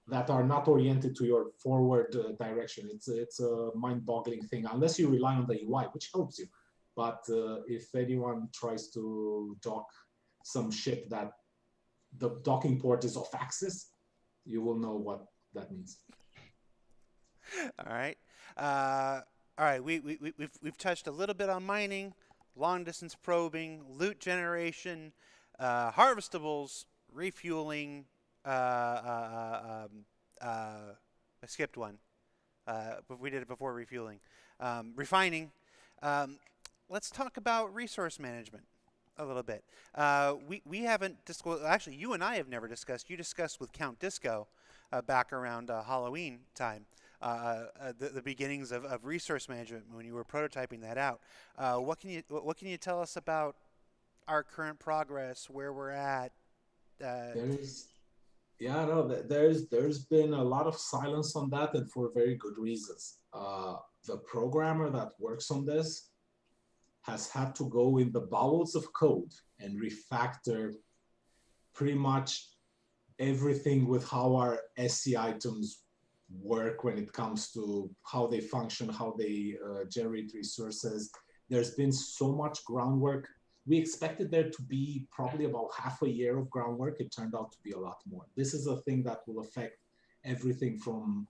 that are not oriented to your forward direction. It's a mind-boggling thing, unless you rely on the UI, which helps you. But if anyone tries to dock some ship that the docking port is off axis, you will know what that means. All right. We've touched a little bit on mining, long distance probing, loot generation, harvestables, refueling. I skipped one, but we did it before refueling. Refining. Let's talk about resource management a little bit. We haven't disclosed. Actually, you and I have never discussed. You discussed with Count Disco back around Halloween time. The beginnings of resource management when you were prototyping that out. What can you tell us about our current progress, where we're at? There's been a lot of silence on that, and for very good reasons. The programmer that works on this has had to go in the bowels of code and refactor pretty much everything with how our SC items work when it comes to how they function, how they generate resources. There's been so much groundwork. We expected there to be probably about half a year of groundwork. It turned out to be a lot more. This is a thing that will affect everything from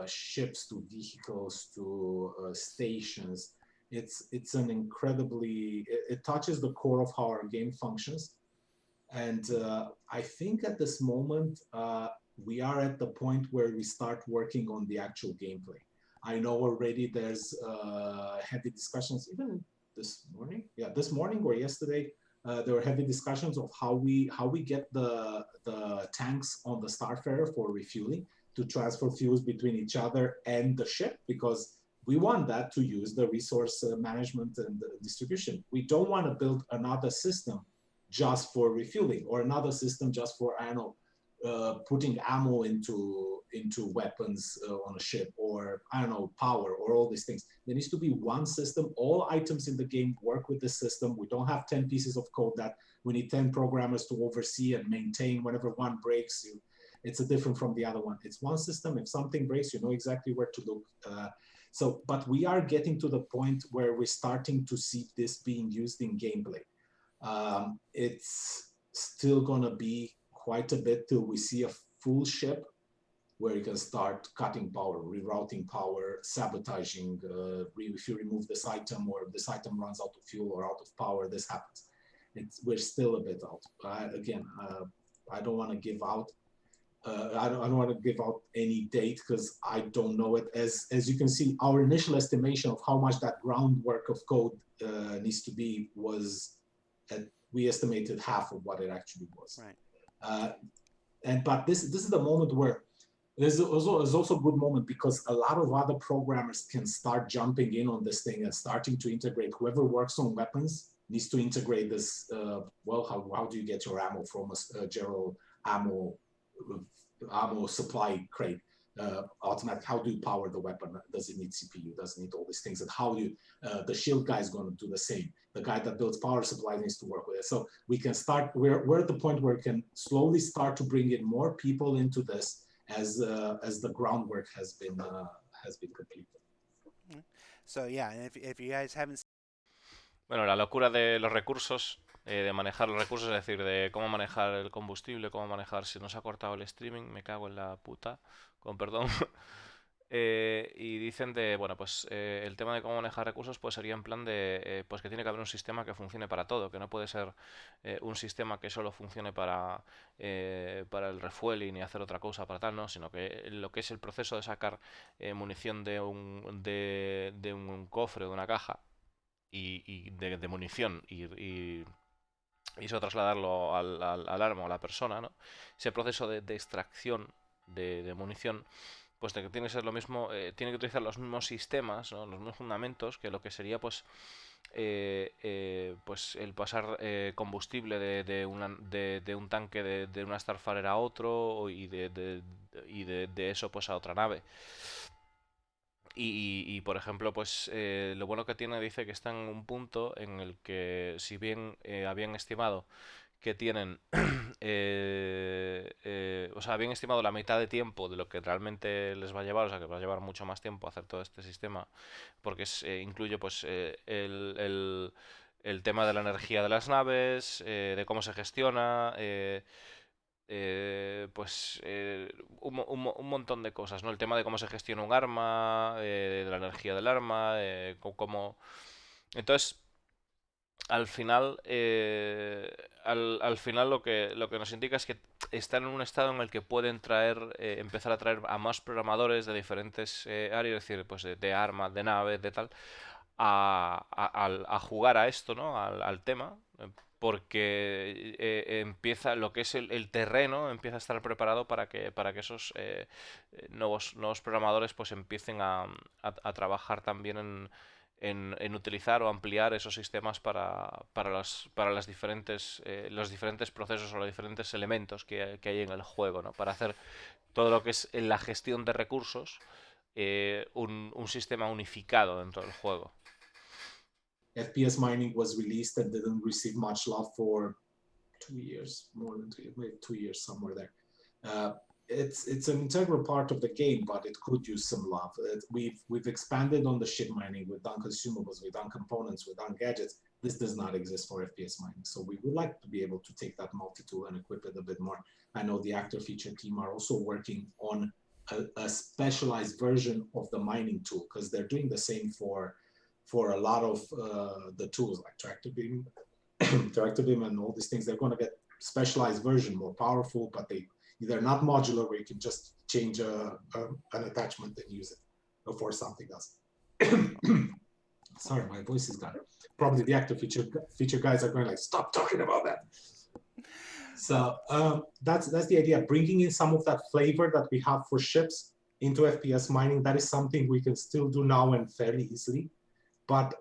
ships to vehicles to stations. It's an incredibly, it touches the core of how our game functions. And I think at this moment, we are at the point where we start working on the actual gameplay. I know already there's heavy discussions, even this morning. Yeah, this morning or yesterday, there were heavy discussions of how we get the tanks on the Starfarer for refueling to transfer fuels between each other and the ship, because we want that to use the resource management and the distribution. We don't want to build another system just for refueling, or another system just for, I don't know, putting ammo into weapons on a ship, or I don't know, power, or all these things. There needs to be one system. All items in the game work with this system. We don't have 10 pieces of code that we need 10 programmers to oversee and maintain. Whenever one breaks, it's a different from the other one. It's one system. If something breaks, you know exactly where to look. But we are getting to the point where we're starting to see this being used in gameplay. It's still gonna be quite a bit till we see a full ship where you can start cutting power, rerouting power, sabotaging. If you remove this item, or if this item runs out of fuel or out of power, this happens. We're still a bit out. I don't want to give out. I don't want to give out any date because I don't know it. As you can see, our initial estimation of how much that groundwork of code needs to be was, we estimated half of what it actually was. Right. But this is the moment where there's also a good moment, because a lot of other programmers can start jumping in on this thing and starting to integrate. Whoever works on weapons needs to integrate this. Well, how do you get your ammo from a general ammo supply crate? Automatic. How do you power the weapon? Does it need CPU? Does it need all these things? And how do you, the shield guy is going to do the same. The guy that builds power supply needs to work with it. So we can start. We're at the point where we can slowly start to bring in more people into this as the groundwork has been completed. So yeah, and if you guys haven't. Bueno, la locura de los recursos, de manejar los recursos, es decir, de cómo manejar el combustible, cómo manejar, si nos ha cortado el streaming, me cago en la puta, con perdón. Y dicen de, bueno, pues el tema de cómo manejar recursos pues sería en plan de, pues que tiene que haber un sistema que funcione para todo, que no puede ser un sistema que solo funcione para el refueling y hacer otra cosa para tal, ¿no? Sino que lo que es el proceso de sacar munición de un cofre, de una caja, y de munición, y eso trasladarlo al arma o a la persona, ¿no? Ese proceso de extracción de munición, pues de que tiene que ser lo mismo, tiene que utilizar los mismos sistemas, ¿no? Los mismos fundamentos que lo que sería pues pues el pasar combustible de un tanque de una Starfarer a otro, y de eso pues a otra nave. Y por ejemplo, pues lo bueno que tiene, dice que está en un punto en el que, si bien habían estimado que tienen, o sea, habían estimado la mitad de tiempo de lo que realmente les va a llevar, o sea, que va a llevar mucho más tiempo hacer todo este sistema, porque incluye pues el tema de la energía de las naves, de cómo se gestiona, pues un montón de cosas, ¿no? El tema de cómo se gestiona un arma, de la energía del arma, cómo... Entonces, al final, al final lo que nos indica es que están en un estado en el que pueden empezar a traer a más programadores de diferentes áreas, es decir, pues de armas, de naves, de tal, a jugar a esto, ¿no? Al tema, porque empieza lo que es el terreno empieza a estar preparado para que esos nuevos programadores pues empiecen a trabajar también en utilizar o ampliar esos sistemas para las diferentes, los diferentes procesos o los diferentes elementos que hay en el juego, ¿no? Para hacer todo lo que es la gestión de recursos, un sistema unificado dentro del juego. FPS mining was released and didn't receive much love for 2 years, more than 2 years, maybe 2 years, somewhere there. It's an integral part of the game, but it could use some love. We've expanded on the ship mining. We've done consumables, we've done components, we've done gadgets. This does not exist for FPS mining. So we would like to be able to take that multi-tool and equip it a bit more. I know the actor feature team are also working on a specialized version of the mining tool, because they're doing the same for a lot of the tools like tractor beam and all these things. They're going to get specialized version, more powerful, but they're not modular where you can just change an attachment and use it for something else. Sorry, my voice is gone. Probably the actor feature guys are going like, stop talking about that. So that's the idea, bringing in some of that flavor that we have for ships into FPS mining. That is something we can still do now and fairly easily. But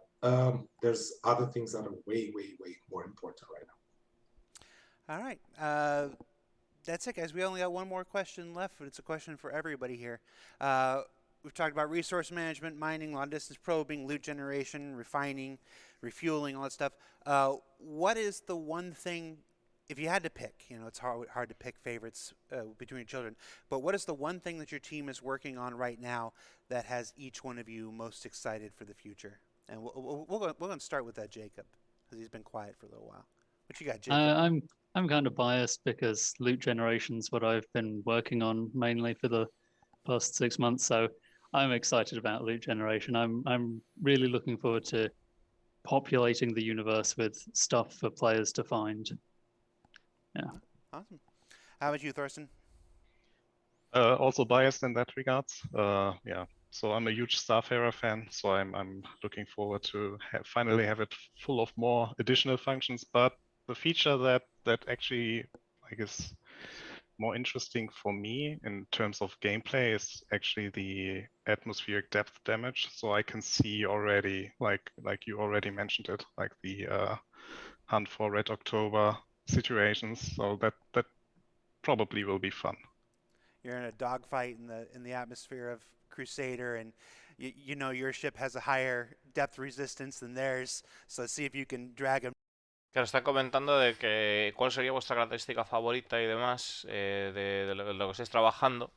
there's other things that are way, way, way more important right now. All right. That's it, guys. We only got one more question left, but it's a question for everybody here. We've talked about resource management, mining, long-distance probing, loot generation, refining, refueling, all that stuff. What is the one thing, if you had to pick, it's hard to pick favorites between your children, but what is the one thing that your team is working on right now that has each one of you most excited for the future? And we're going to start with that, Jacob, because he's been quiet for a little while. What you got, Jacob? I'm kind of biased because loot generation's what I've been working on mainly for the past 6 months. So I'm excited about loot generation. I'm really looking forward to populating the universe with stuff for players to find. Yeah. Awesome. How about you, Thorsten? Also biased in that regards. Yeah. So I'm a huge Starfarer fan, so I'm looking forward to finally have it full of more additional functions. But the feature that actually I guess more interesting for me in terms of gameplay is actually the atmospheric depth damage. So I can see already, like you already mentioned it, like the hunt for Red October situations. So that probably will be fun. You're in a dogfight in the atmosphere of Crusader, and you know your ship has a higher depth resistance than theirs, so see if you can drag them. Claro, están comentando de que cuál sería vuestra característica favorita y demás de lo que estáis trabajando.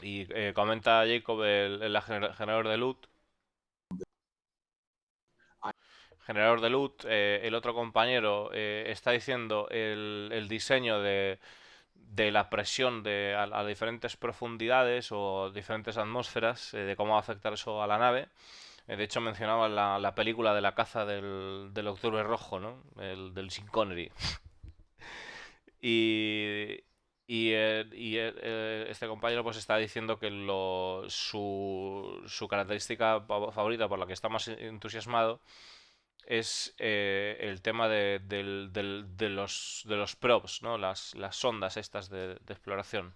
Y comenta Jacob el generador de loot. Generador de loot, el otro compañero está diciendo el diseño de la presión a diferentes profundidades o diferentes atmósferas, de cómo va a afectar eso a la nave. De hecho, mencionaba la película de la caza del Octubre Rojo, ¿no? Del Sean Connery. y este compañero pues está diciendo que su característica favorita, por la que está más entusiasmado, es el tema de los probes, ¿no? Las sondas estas de exploración.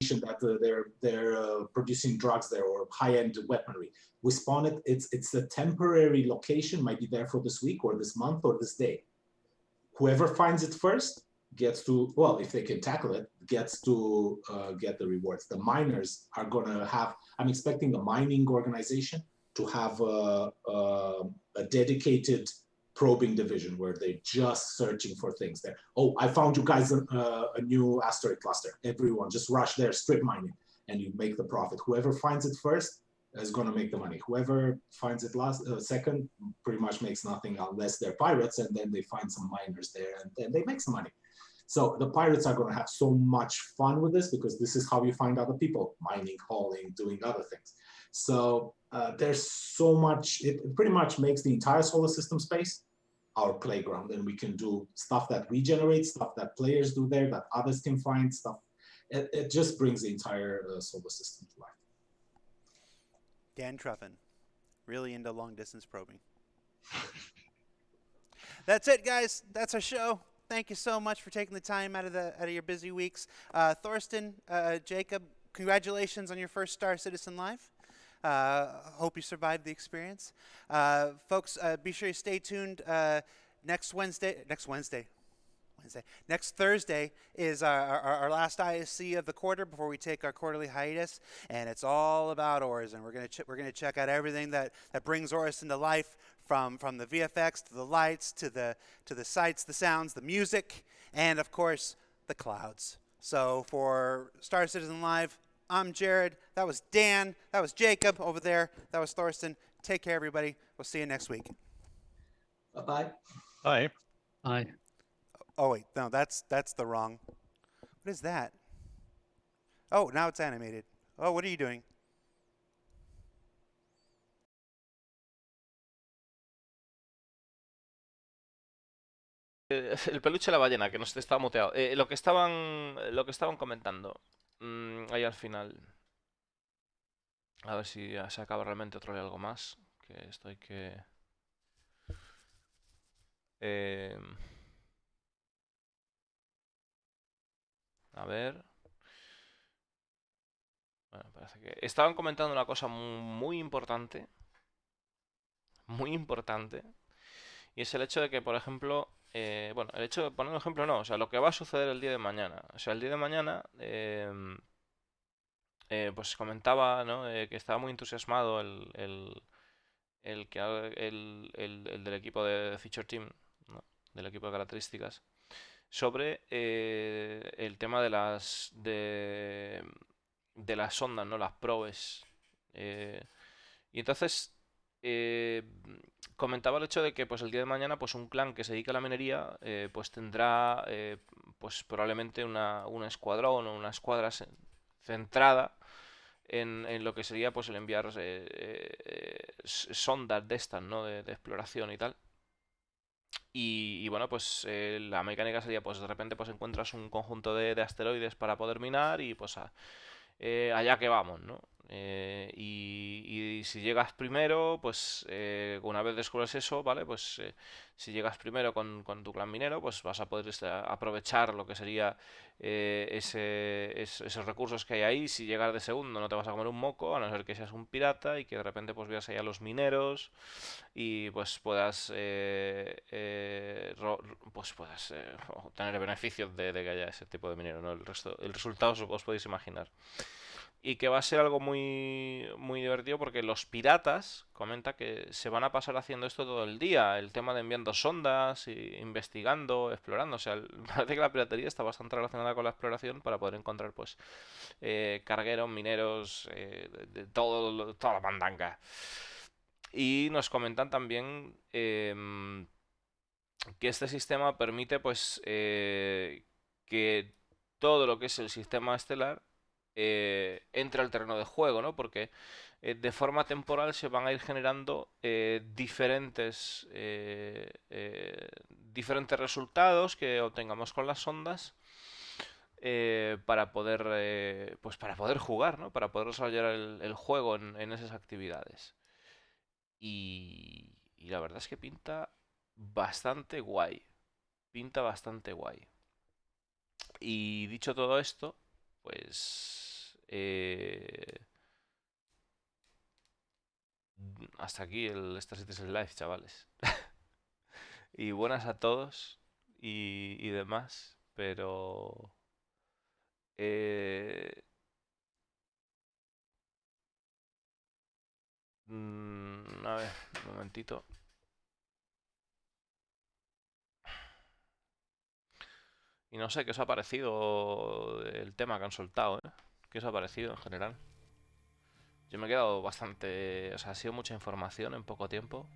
That they're producing drugs there or high-end weaponry. We spawn it. It's a temporary location, might be there for this week or this month or this day. Whoever finds it first gets to, well, if they can tackle it, gets to get the rewards. The miners are gonna have, I'm expecting the mining organization to have a dedicated probing division where they're just searching for things there. Oh, I found you guys a new asteroid cluster. Everyone just rush there, strip mining, and you make the profit. Whoever finds it first is going to make the money. Whoever finds it second pretty much makes nothing unless they're pirates, and then they find some miners there and then they make some money. So the pirates are going to have so much fun with this because this is how you find other people mining, hauling, doing other things. So there's so much, it pretty much makes the entire solar system space our playground, and we can do stuff that we generate, stuff that players do there, that others can find, stuff. It just brings the entire solar system to life. Dan Truffin, really into long distance probing. That's it, guys. That's our show. Thank you so much for taking the time out of your busy weeks. Thorsten, Jacob, congratulations on your first Star Citizen Live. Hope you survived the experience. Folks, be sure you stay tuned. Next Thursday is our last ISC of the quarter before we take our quarterly hiatus, and it's all about Ors, and we're gonna check out everything that brings Ors into life, from the VFX to the lights to the sights, the sounds, the music, and of course the clouds. So for Star Citizen Live, I'm Jared. That was Dan. That was Jacob over there. That was Thorsten. Take care, everybody. We'll see you next week. Bye-bye. Bye. Aye. Oh wait, no, that's the wrong. What is that? Oh, now it's animated. Oh, what are you doing? El peluche de la ballena, que nos estaba muteado. Lo que estaban comentando ahí al final. A ver si se acaba realmente otro día algo más. Que esto hay que... a ver. Bueno, parece que... Estaban comentando una cosa muy importante. Muy importante. Y es el hecho de que, por ejemplo... bueno, el hecho de poner un ejemplo no. O sea, lo que va a suceder el día de mañana. O sea, el día de mañana... pues comentaba, ¿no? Que estaba muy entusiasmado el del equipo de Feature Team, ¿no? Del equipo de características, sobre el tema de las sondas, ¿no? Las probes. Y entonces comentaba el hecho de que pues el día de mañana pues un clan que se dedica a la minería pues tendrá pues probablemente una escuadrón o una escuadra centrada en lo que sería pues el enviar sondas de estas, ¿no? De exploración y tal. Y bueno, pues la mecánica sería pues de repente pues encuentras un conjunto de asteroides para poder minar y pues allá que vamos, ¿no? Y si llegas primero, pues una vez descubres eso, ¿vale? Pues si llegas primero con tu clan minero, pues vas a poder aprovechar lo que sería esos recursos que hay ahí. Si llegas de segundo no te vas a comer un moco, a no ser que seas un pirata y que de repente pues veas ahí a los mineros y pues puedas obtener beneficios de que haya ese tipo de minero, ¿no? El resultado os podéis imaginar. Y que va a ser algo muy, muy divertido porque los piratas, comenta que se van a pasar haciendo esto todo el día. El tema de enviando sondas, y investigando, explorando. O sea, parece que la piratería está bastante relacionada con la exploración para poder encontrar, pues, cargueros, mineros, de toda la mandanga. Y nos comentan también que este sistema permite, pues, que todo lo que es el sistema estelar entra al terreno de juego, ¿no? Porque de forma temporal se van a ir generando diferentes resultados que obtengamos con las sondas para poder jugar, ¿no? Para poder desarrollar el juego en esas actividades. Y la verdad es que pinta bastante guay. Pinta bastante guay. Y dicho todo esto, pues hasta aquí el Star Citizen Live, chavales. Y buenas a todos y demás, pero a ver, un momentito. Y no sé qué os ha parecido el tema que han soltado, ¿eh? ¿Qué os ha parecido en general? Yo me he quedado bastante... O sea, ha sido mucha información en poco tiempo.